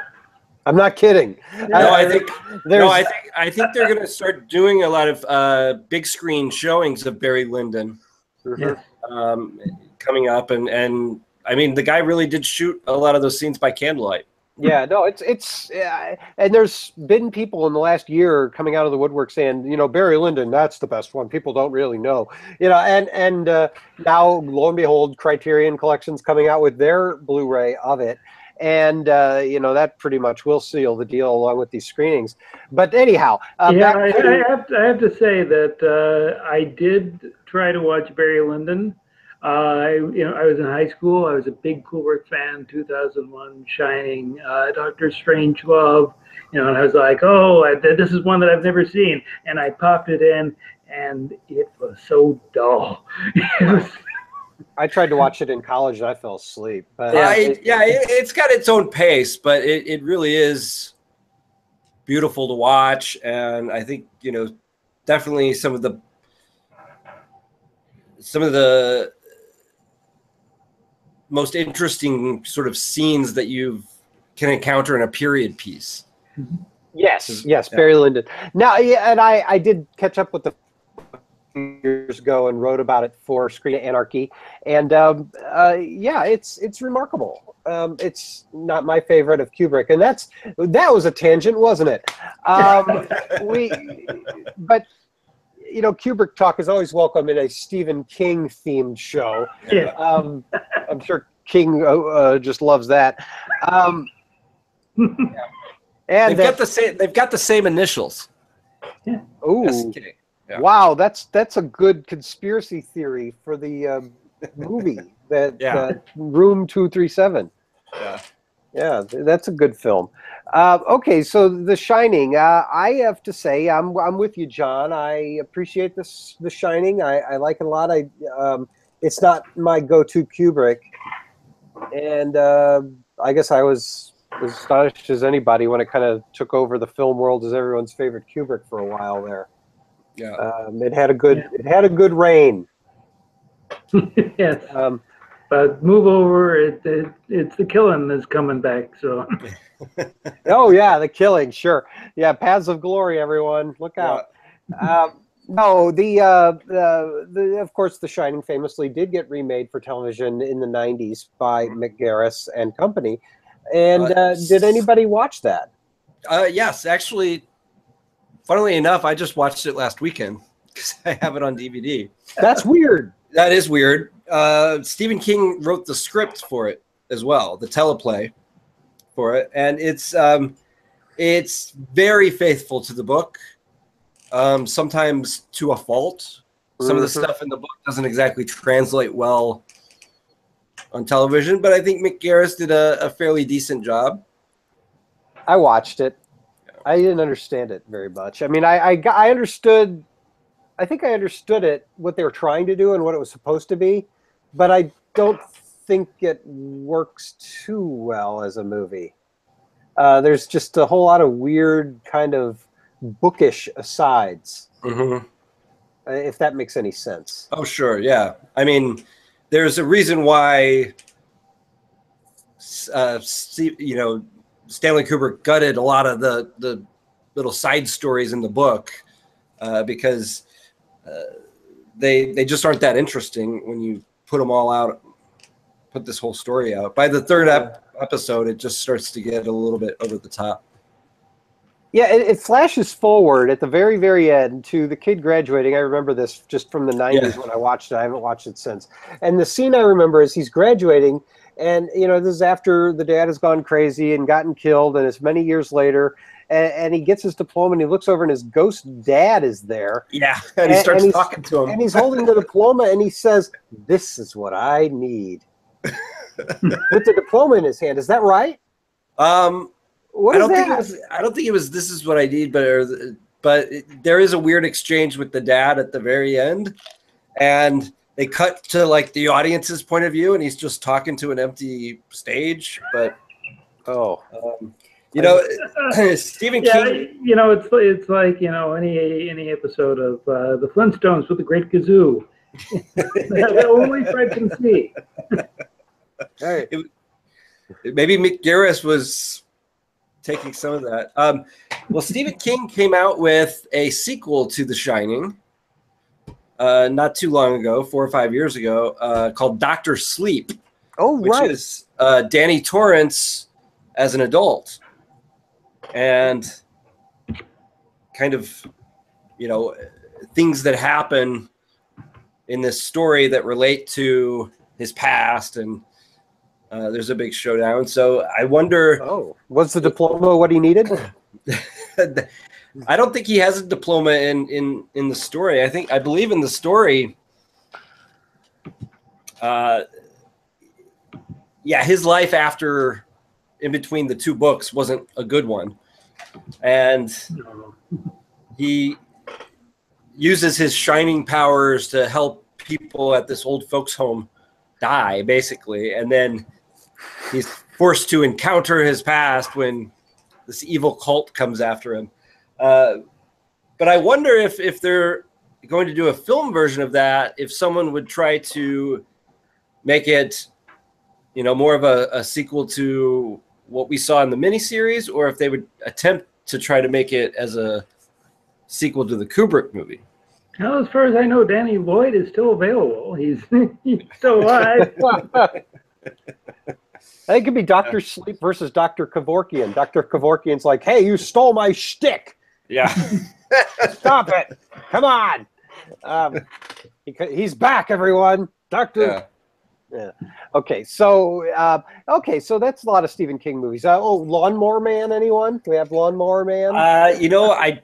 I'm not kidding. No, I think they're going to start doing a lot of big screen showings of Barry Lyndon coming up, and I mean the guy really did shoot a lot of those scenes by candlelight. Yeah, no, it's and there's been people in the last year coming out of the woodwork saying, you know, Barry Lyndon, that's the best one. People don't really know, you know, and now lo and behold, Criterion Collection's coming out with their Blu-ray of it. And, you know, that pretty much will seal the deal along with these screenings. But anyhow. I have to say that I did try to watch Barry Lyndon. I was in high school. I was a big Kubrick fan. 2001, Shining, Dr. Strangelove. You know, and I was like, oh, this is one that I've never seen. And I popped it in, and it was so dull. I tried to watch it in college and I fell asleep. But it's got its own pace, but it really is beautiful to watch. And I think, you know, definitely some of the most interesting sort of scenes that you can encounter in a period piece. Yes, Barry Lyndon. Now, and I did catch up with the years ago and wrote about it for Screen Anarchy, and it's remarkable. It's not my favorite of Kubrick, and that was a tangent, wasn't it? But you know, Kubrick talk is always welcome in a Stephen King themed show. Yeah. I'm sure King just loves that. And they've got the same initials. Yeah. Ooh. Yeah. Wow, that's a good conspiracy theory for the movie that Room 237. Yeah, that's a good film. Okay, so The Shining. I have to say, I'm with you, John. I appreciate The Shining. I like it a lot. It's not my go-to Kubrick, and I guess I was as astonished as anybody when it kind of took over the film world as everyone's favorite Kubrick for a while there. Yeah, it had a good reign. Yes. But move over. It's The Killing that's coming back. So. Oh yeah, The Killing. Sure. Yeah, Paths of Glory. Everyone, look out. No, of course, The Shining famously did get remade for television in the '90s by McGarris and company. And did anybody watch that? Yes, actually. Funnily enough, I just watched it last weekend because I have it on DVD. That's weird. That is weird. Stephen King wrote the script for it as well, the teleplay for it, and it's very faithful to the book. Sometimes to a fault. Some of the stuff in the book doesn't exactly translate well on television, but I think McGarris did a fairly decent job. I watched it. I didn't understand it very much. I mean, I understood. I think I understood it, what they were trying to do and what it was supposed to be, but I don't think it works too well as a movie. There's just a whole lot of weird kind of bookish asides, if that makes any sense. Oh, sure, yeah. I mean, there's a reason why, you know, Stanley Kubrick gutted a lot of the little side stories in the book because they just aren't that interesting when you put them all out, put this whole story out. By the third episode, it just starts to get a little bit over the top. Yeah, it flashes forward at the very, very end to the kid graduating. I remember this just from the 90s when I watched it. I haven't watched it since. And the scene I remember is he's graduating, and you know, this is after the dad has gone crazy and gotten killed, and it's many years later, and he gets his diploma, and he looks over, and his ghost dad is there. Yeah, and he starts talking to him. And he's holding the diploma, and he says, "This is what I need." With the diploma in his hand. Is that right? I don't think it was. This is what I need, but but there is a weird exchange with the dad at the very end, and they cut to like the audience's point of view, and he's just talking to an empty stage. But you know, Stephen King. You know, it's like, you know, any episode of the Flintstones with the Great Gazoo that only Fred can see. Hey. Maybe Mick Garris was taking some of that. Well, Stephen King came out with a sequel to The Shining not too long ago, 4 or 5 years ago, called Dr. Sleep. Oh, right. Which is Danny Torrance as an adult. And kind of, you know, things that happen in this story that relate to his past, and there's a big showdown. So I wonder... Oh, was the diploma what he needed? I don't think he has a diploma in the story. I believe in the story, his life after, in between the two books, wasn't a good one. And he uses his shining powers to help people at this old folks home die, basically. And then he's forced to encounter his past when this evil cult comes after him. But I wonder if they're going to do a film version of that, if someone would try to make it, you know, more of a sequel to what we saw in the miniseries, or if they would attempt to try to make it as a sequel to the Kubrick movie. Well, as far as I know, Danny Lloyd is still available. He's still alive. I think it could be Dr. Sleep versus Dr. Kevorkian. Dr. Kevorkian's like, hey, you stole my shtick. Yeah. Stop it. Come on. He's back, everyone. Doctor. Yeah. Okay, so that's a lot of Stephen King movies. Lawnmower Man, anyone? Do we have Lawnmower Man? You know, I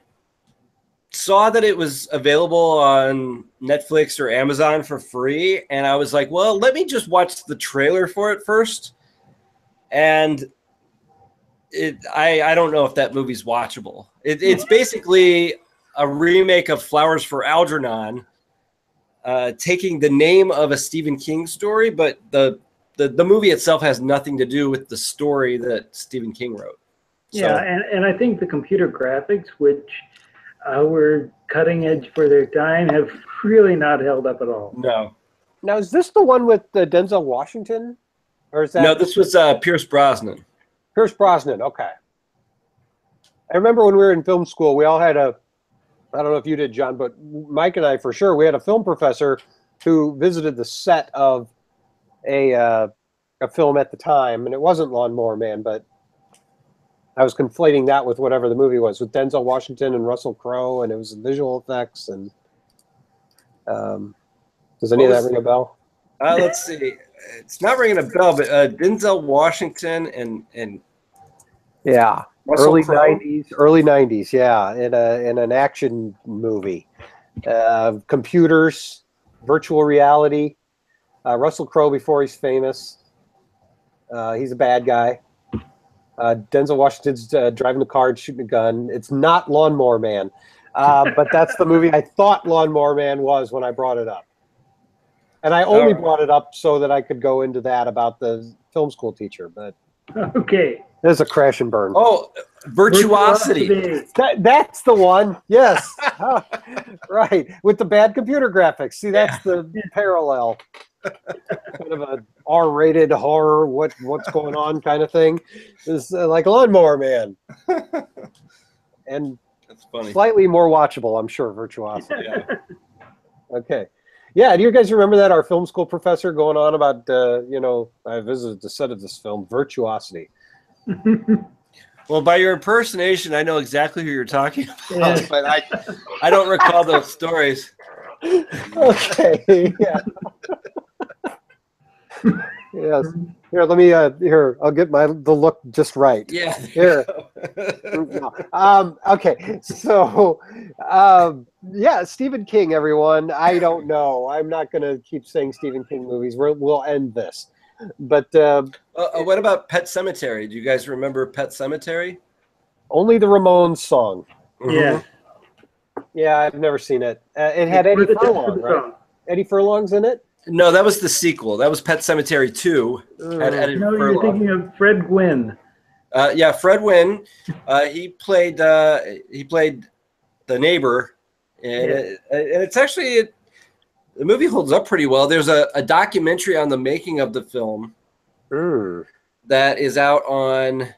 saw that it was available on Netflix or Amazon for free, and I was like, well, let me just watch the trailer for it first. And I don't know if that movie's watchable. It's basically a remake of Flowers for Algernon, taking the name of a Stephen King story, but the movie itself has nothing to do with the story that Stephen King wrote. Yeah, and I think the computer graphics, which were cutting edge for their time, have really not held up at all. No. Now, is this the one with Denzel Washington? Or is that... No, this was Pierce Brosnan. Pierce Brosnan, okay. I remember when we were in film school, we all had I don't know if you did, John, but Mike and I, for sure, we had a film professor who visited the set of a film at the time, and it wasn't Lawnmower Man, but I was conflating that with whatever the movie was, with Denzel Washington and Russell Crowe, and it was visual effects. And does any of that ring a bell? Let's see. It's not ringing a bell, but Denzel Washington and yeah, Russell early Crowe? early 90s, yeah, in an action movie. Computers, virtual reality. Russell Crowe before he's famous. He's a bad guy. Denzel Washington's driving the car and shooting a gun. It's not Lawnmower Man, but that's the movie I thought Lawnmower Man was when I brought it up. And I only brought it up so that I could go into that about the film school teacher. But okay, there's a crash and burn. Oh, Virtuosity. That's the one. Yes. Right. With the bad computer graphics. See, that's the parallel. Kind of a R-rated horror, what's going on kind of thing. It's like Lawnmower Man. And That's funny. Slightly more watchable, I'm sure, Virtuosity. Yeah. Okay. Yeah, do you guys remember that, our film school professor going on about, I visited the set of this film, Virtuosity. Well, by your impersonation, I know exactly who you're talking about, Yeah. but I don't recall those stories. Okay, yeah. Yes. Here, let me, I'll get the look just right. Yeah. Here. Okay, so, yeah, Stephen King, everyone. I don't know. I'm not going to keep saying Stephen King movies. We'll end this. But what about Pet Sematary? Do you guys remember Pet Sematary? only the Ramones song. Yeah. Yeah, I've never seen it. It had Eddie Furlong, right? Eddie Furlong's in it? No, that was the sequel. That was Pet Sematary 2. Had Eddie No, Furlong. you're thinking of Fred Gwynn. Yeah, Fred Wynn. He played the neighbor, and, it's actually the movie holds up pretty well. There's a documentary on the making of the film that is out on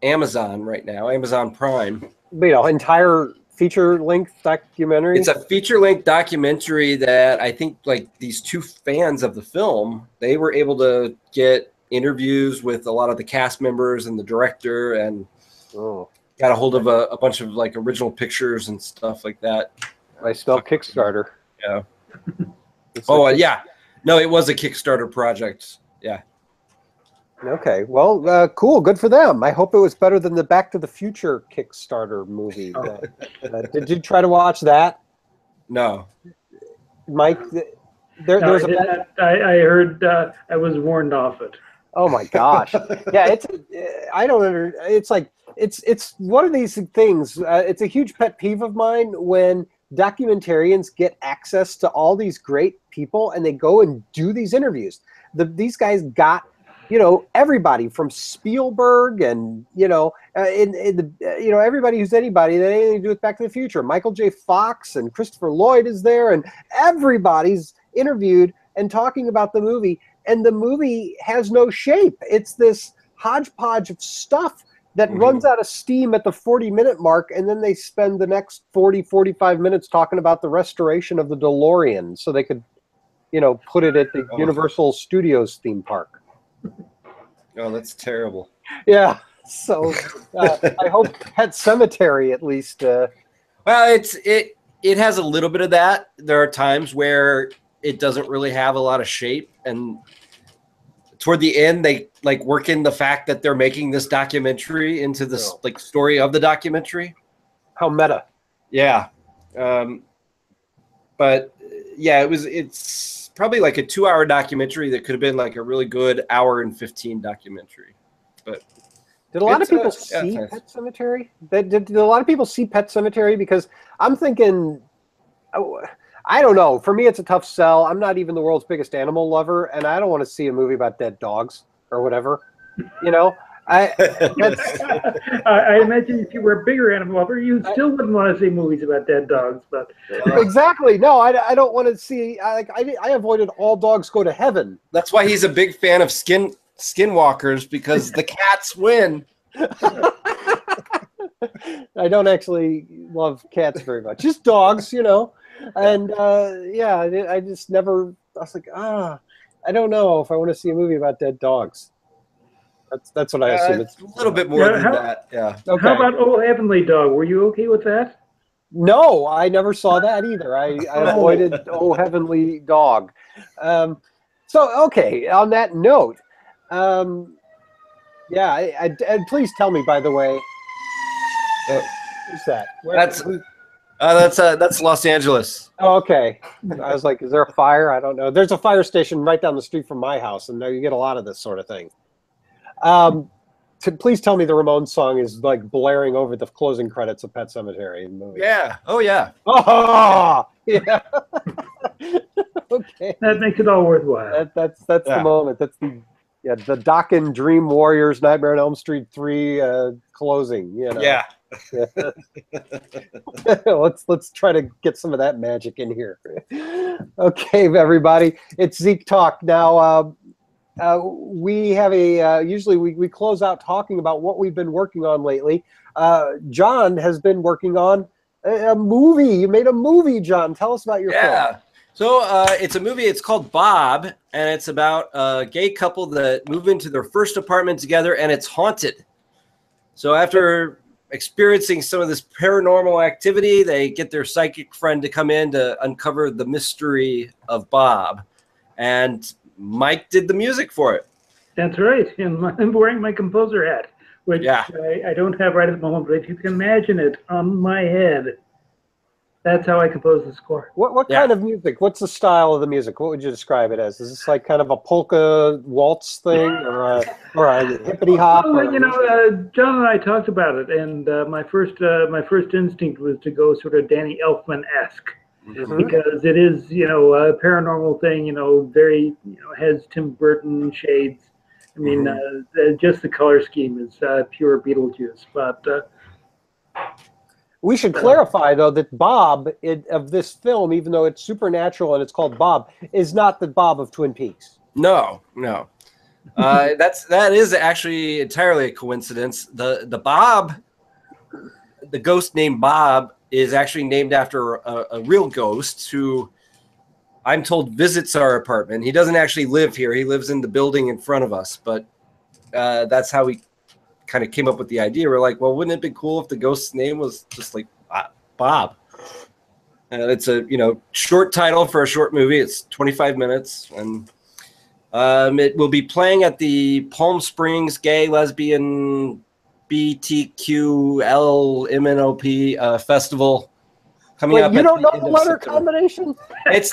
Amazon right now, Amazon Prime. Entire feature-length documentary? It's a feature-length documentary that I think, like, these two fans of the film, they were able to get interviews with a lot of the cast members and the director, and got a hold of a bunch of, like, original pictures and stuff like that. I spelled Kickstarter. Yeah. Yeah. No, it was a Kickstarter project. Yeah. Okay, well, cool, good for them. I hope it was better than the Back to the Future Kickstarter movie. Did you try to watch that? No. Mike, there's I heard I was warned off it. Oh my gosh. Yeah, it's one of these things. It's a huge pet peeve of mine when documentarians get access to all these great people and they go and do these interviews. These guys got everybody from Spielberg and everybody who's anybody that had anything to do with Back to the Future. Michael J. Fox and Christopher Lloyd is there, and everybody's interviewed and talking about the movie. And the movie has no shape. It's this hodgepodge of stuff that runs out of steam at the 40-minute mark, and then they spend the next 45 minutes talking about the restoration of the DeLorean so they could, put it at the Universal Studios theme park. Oh, that's terrible. Yeah. So I hope Pet Sematary at least. Well, it has a little bit of that. There are times where it doesn't really have a lot of shape, and toward the end, they like work in the fact that they're making this documentary into this like story of the documentary. How meta. Yeah. But yeah, it's probably like a 2-hour documentary that could have been like a really good 1:15 documentary. But did a lot of people see Pet Sematary? Did a lot of people see Pet Sematary? Because I'm thinking, I don't know. For me, it's a tough sell. I'm not even the world's biggest animal lover, and I don't want to see a movie about dead dogs or whatever. I imagine if you were a bigger animal lover, you still wouldn't want to see movies about dead dogs. But exactly, no, I don't want to see. I avoided All Dogs Go to Heaven. That's why he's a big fan of skinwalkers, because the cats win. I don't actually love cats very much, just dogs, And I just never. I was like, I don't know if I want to see a movie about dead dogs. That's what I assume. It's a little bit more than that. Yeah. Okay. How about Oh Heavenly Dog? Were you okay with that? No, I never saw that either. I avoided Oh Heavenly Dog. So okay. On that note, and please tell me, by the way, who's that? That's Los Angeles. Oh, okay. I was like, is there a fire? I don't know. There's a fire station right down the street from my house, and you get a lot of this sort of thing. Please tell me the Ramones song is like blaring over the closing credits of Pet Sematary in the movie. Yeah. Oh, yeah. Oh, yeah. Okay. That makes it all worthwhile. That's the moment. That's the Dokken Dream Warriors Nightmare on Elm Street 3 closing. Yeah. Let's try to get some of that magic in here. Okay, everybody, it's Zeke Talk now. We have usually we close out talking about what we've been working on lately. John has been working on a movie. You made a movie, John. Tell us about your film. So it's a movie. It's called Bob, and it's about a gay couple that move into their first apartment together, and it's haunted. So after experiencing some of this paranormal activity, they get their psychic friend to come in to uncover the mystery of Bob. And Mike did the music for it. That's right. And I'm wearing my composer hat, which I don't have right at the moment, but if you can imagine it on my head. That's how I compose the score. What kind of music? What's the style of the music? What would you describe it as? Is this like kind of a polka waltz thing, or a hippity hop? Well, Or... you know, John and I talked about it, and my first instinct was to go sort of Danny Elfman-esque, because it is, you know, a paranormal thing. You know, very, you know, has Tim Burton shades. I mean, just the color scheme is pure Beetlejuice, but. We should clarify, though, that Bob of this film, even though it's supernatural and it's called Bob, is not the Bob of Twin Peaks. No. That is actually entirely a coincidence. The Bob, the ghost named Bob, is actually named after a real ghost who I'm told visits our apartment. He doesn't actually live here. He lives in the building in front of us, but that's how we kind of came up with the idea. We're like, well, wouldn't it be cool if the ghost's name was just like Bob? And it's a, you know, short title for a short movie. It's 25 minutes, and it will be playing at the Palm Springs Gay Lesbian BTQLMNOP festival coming up. You don't know the letter combination?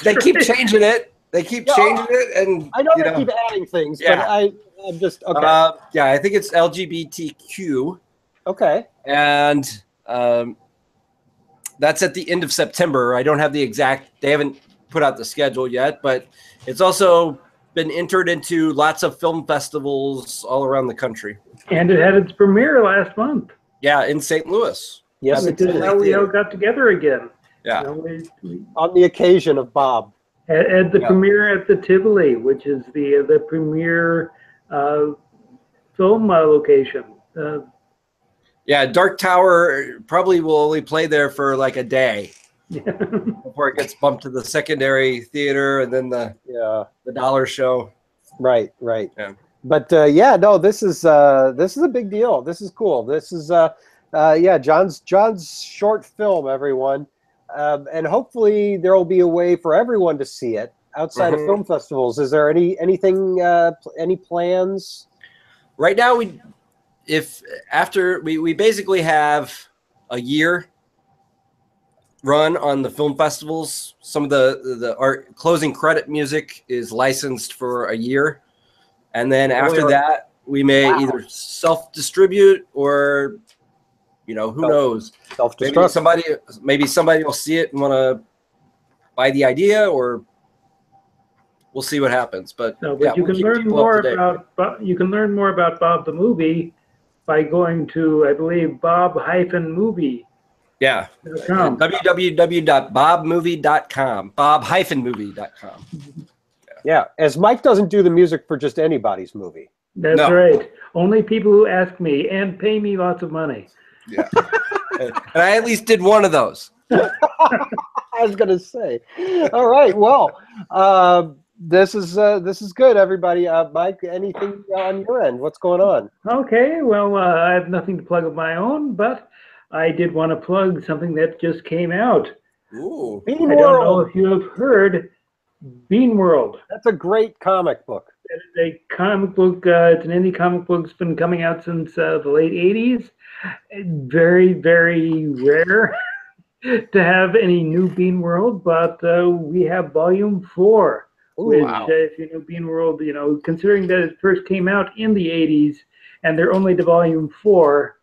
They keep changing it. They keep changing it, and I know they keep adding things, but I'm just okay. I think it's LGBTQ. Okay, and that's at the end of September. I don't have the exact. They haven't put out the schedule yet, but it's also been entered into lots of film festivals all around the country. And it had its premiere last month. Yeah, in St. Louis. Yes, which is how we all got together again. Yeah, you know, on the occasion of Bob. At the premiere at the Tivoli, which is the premier film location. Dark Tower probably will only play there for like a day before it gets bumped to the secondary theater and then the dollar show. Right. Yeah. But no, this is a big deal. This is cool. This is John's short film, everyone. And hopefully there will be a way for everyone to see it outside of film festivals. Is there any plans? Right now, we basically have a year run on the film festivals. Some of our closing credit music is licensed for a year, and then after that, we may either self-distribute or, you know, who knows? Maybe somebody will see it and want to buy the idea, or we'll see what happens. But you can learn more about Bob the movie by going to, I believe, Bob-movie. Yeah. www.bobmovie.com. Bob-movie.com. Yeah, as Mike doesn't do the music for just anybody's movie. That's right. Only people who ask me and pay me lots of money. Yeah. And I at least did one of those. I was going to say. All right. Well, this is good, everybody. Mike, anything on your end? What's going on? Okay. Well, I have nothing to plug of my own, but I did want to plug something that just came out. Ooh. Bean I World. don't know if you have heard Bean World. That's a great comic book. It's a comic book. It's an indie comic book. It's been coming out since the late 80s. Very, very rare to have any new Bean World, but we have Volume 4. Ooh, which, wow. if you know Bean World, you know, considering that it first came out in the 80s and they're only to Volume 4.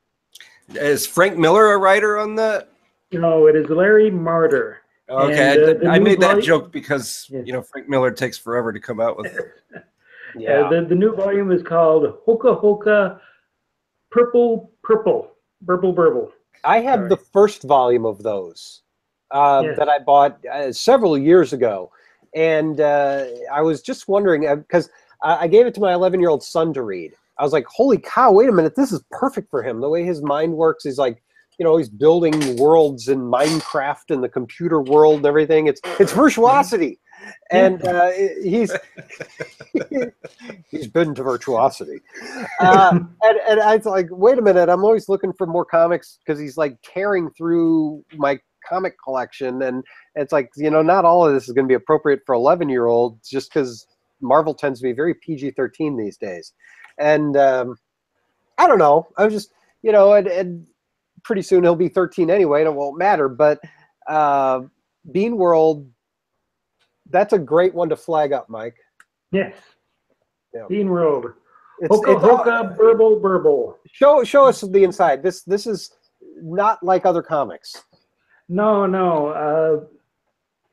Is Frank Miller a writer on that? No, it is Larry Marder. Okay, And, I made that joke because you know Frank Miller takes forever to come out with it. The new volume is called Hoka Hoka Purple Burble. I have the first volume of those that I bought several years ago, and I was just wondering because I gave it to my 11-year-old son to read. I was like, "Holy cow! Wait a minute, this is perfect for him. The way his mind works is like." You know, he's building worlds in Minecraft and the computer world and everything. It's virtuosity, and he's been to virtuosity. And I was like, wait a minute, I'm always looking for more comics because he's like tearing through my comic collection, and it's like, you know, not all of this is going to be appropriate for 11-year-olds just because Marvel tends to be very PG-13 these days. And I don't know. I was just, you know, and pretty soon he'll be 13 anyway, and it won't matter. But Bean World, that's a great one to flag up, Mike. Yes. Yeah. Bean World. It's Hoka, burble, burble. Show us the inside. This is not like other comics. No.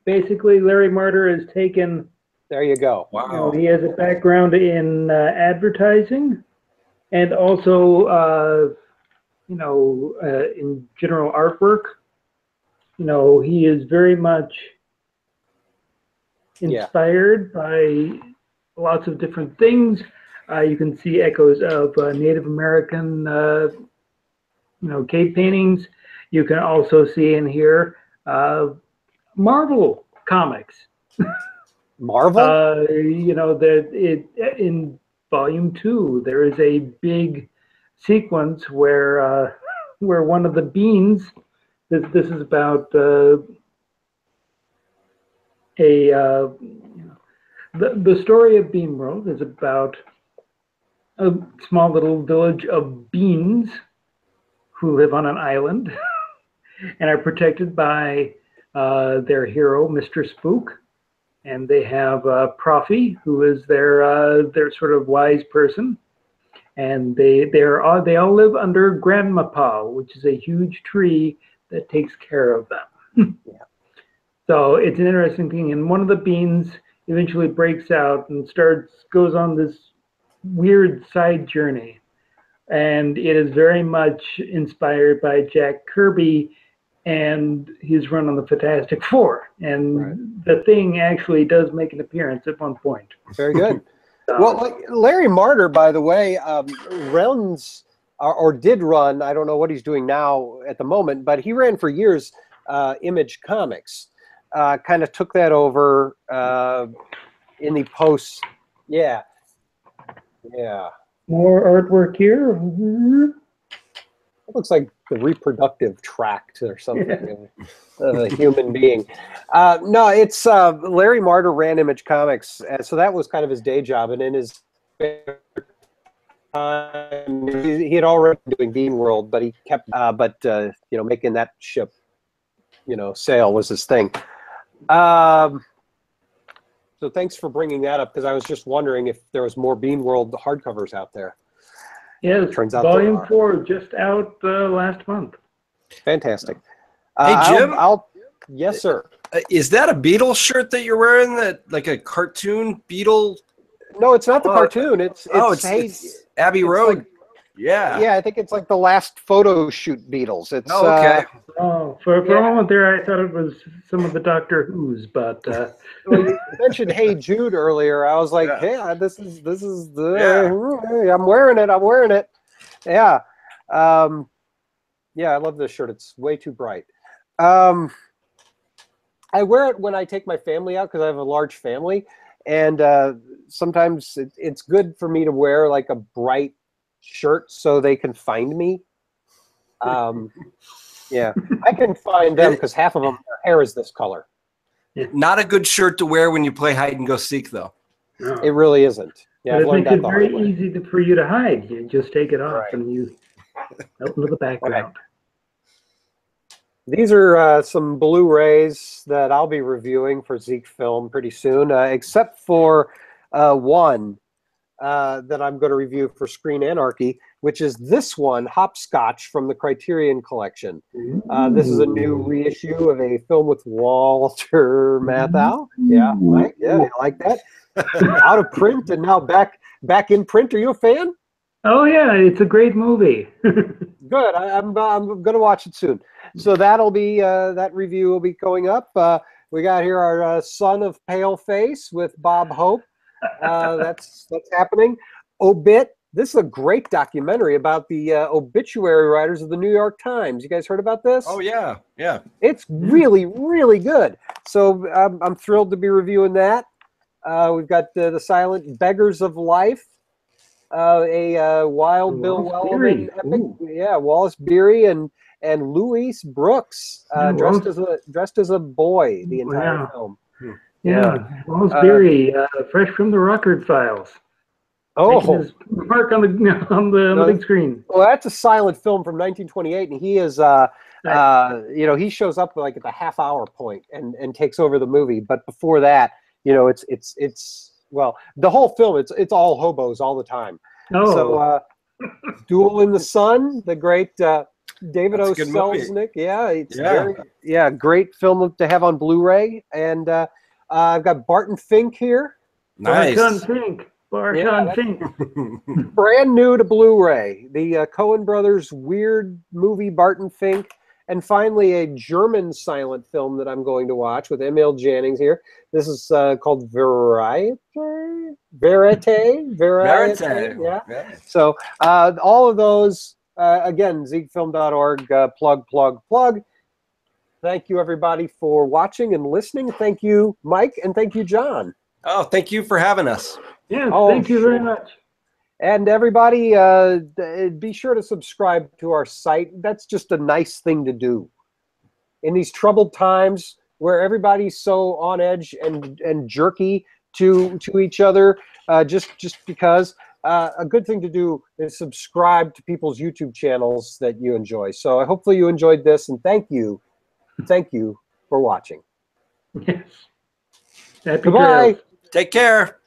Basically, Larry Marder has taken. There you go. Wow. He has a background in advertising, and also in general artwork. He is very much inspired by lots of different things. You can see echoes of Native American, cave paintings. You can also see in here Marvel comics. Marvel? In Volume 2, there is a big sequence where one of the beans. This is about the story of Bean World is about a small little village of beans who live on an island and are protected by their hero, Mr. Spook. And they have Profi, who is their sort of wise person. And they all live under Grandmapa, which is a huge tree that takes care of them. Yeah. So it's an interesting thing. And one of the beans eventually breaks out and goes on this weird side journey. And it is very much inspired by Jack Kirby and his run on the Fantastic Four. And the Thing actually does make an appearance at one point. Very good. Well, Larry Marder, by the way, runs or did run, I don't know what he's doing now at the moment, but he ran for years Image Comics. Kind of took that over in the post. Yeah. More artwork here. It looks like the reproductive tract or something of a human being. No, it's Larry Marder ran Image Comics, so that was kind of his day job. And in his spare time, he had already been doing Bean World, but he kept, making that ship, sail was his thing. So thanks for bringing that up, because I was just wondering if there was more Bean World hardcovers out there. Yes, Turns out Volume 4 just out last month. Fantastic. Hey, Jim? Yes, sir. Is that a Beatles shirt that you're wearing? That like a cartoon Beatle? No, it's not the cartoon. It's Abbey Road. Like, Yeah, I think it's like the last photo shoot Beatles. It's okay. For a moment there, I thought it was some of the Doctor Who's, but well, you mentioned Hey Jude earlier. I was like, hey, this is the I'm wearing it. Yeah. I love this shirt. It's way too bright. I wear it when I take my family out because I have a large family, and sometimes it's good for me to wear like a bright shirt so they can find me. I can find them because half of them, their hair is this color. Not a good shirt to wear when you play hide and go seek, though. no. It really isn't. Yeah, But it makes it very easy for you to hide. You just take it off and you out into the background. These are some Blu-rays that I'll be reviewing for ZekeFilm pretty soon, except for one that I'm going to review for Screen Anarchy, which is this one, Hopscotch, from the Criterion Collection. This is a new reissue of a film with Walter Matthau. Yeah, Mike, you like that? Out of print and now back in print. Are you a fan? Oh yeah, it's a great movie. Good. I'm going to watch it soon. So that'll be that review will be going up. We got here our Son of Pale Face with Bob Hope. That's happening. Obit. This is a great documentary about the obituary writers of the New York Times. You guys heard about this? Oh yeah. It's really, really good. So I'm thrilled to be reviewing that. We've got the Silent Beggars of Life, a Wild Bill Wellman epic. Yeah, Wallace Beery and Louise Brooks dressed as a boy the entire film. Yeah, Wallace Beery, fresh from the Ruckert Files. Oh, his mark on the big screen. Well, that's a silent film from 1928, and he is You know, he shows up like at the half-hour point and takes over the movie. But before that, you know, it's well, the whole film, it's all hobos all the time. Oh. So, Duel in the Sun, the great David O. That's a good movie. Selznick. Yeah, it's great film to have on Blu-ray. And I've got Barton Fink here. Nice. Barton Fink. Brand new to Blu-ray. The Coen Brothers weird movie Barton Fink. And finally, a German silent film that I'm going to watch with Emil Jannings here. This is called Verite. Yeah. So all of those, again, ZekeFilm.org, plug. Thank you, everybody, for watching and listening. Thank you, Mike, and thank you, John. Oh, thank you for having us. Yeah, thank you very much. And everybody, be sure to subscribe to our site. That's just a nice thing to do. In these troubled times where everybody's so on edge and jerky to each other, just because, a good thing to do is subscribe to people's YouTube channels that you enjoy. So hopefully you enjoyed this, and thank you for watching. Yes. Happy Goodbye. trails. Take care.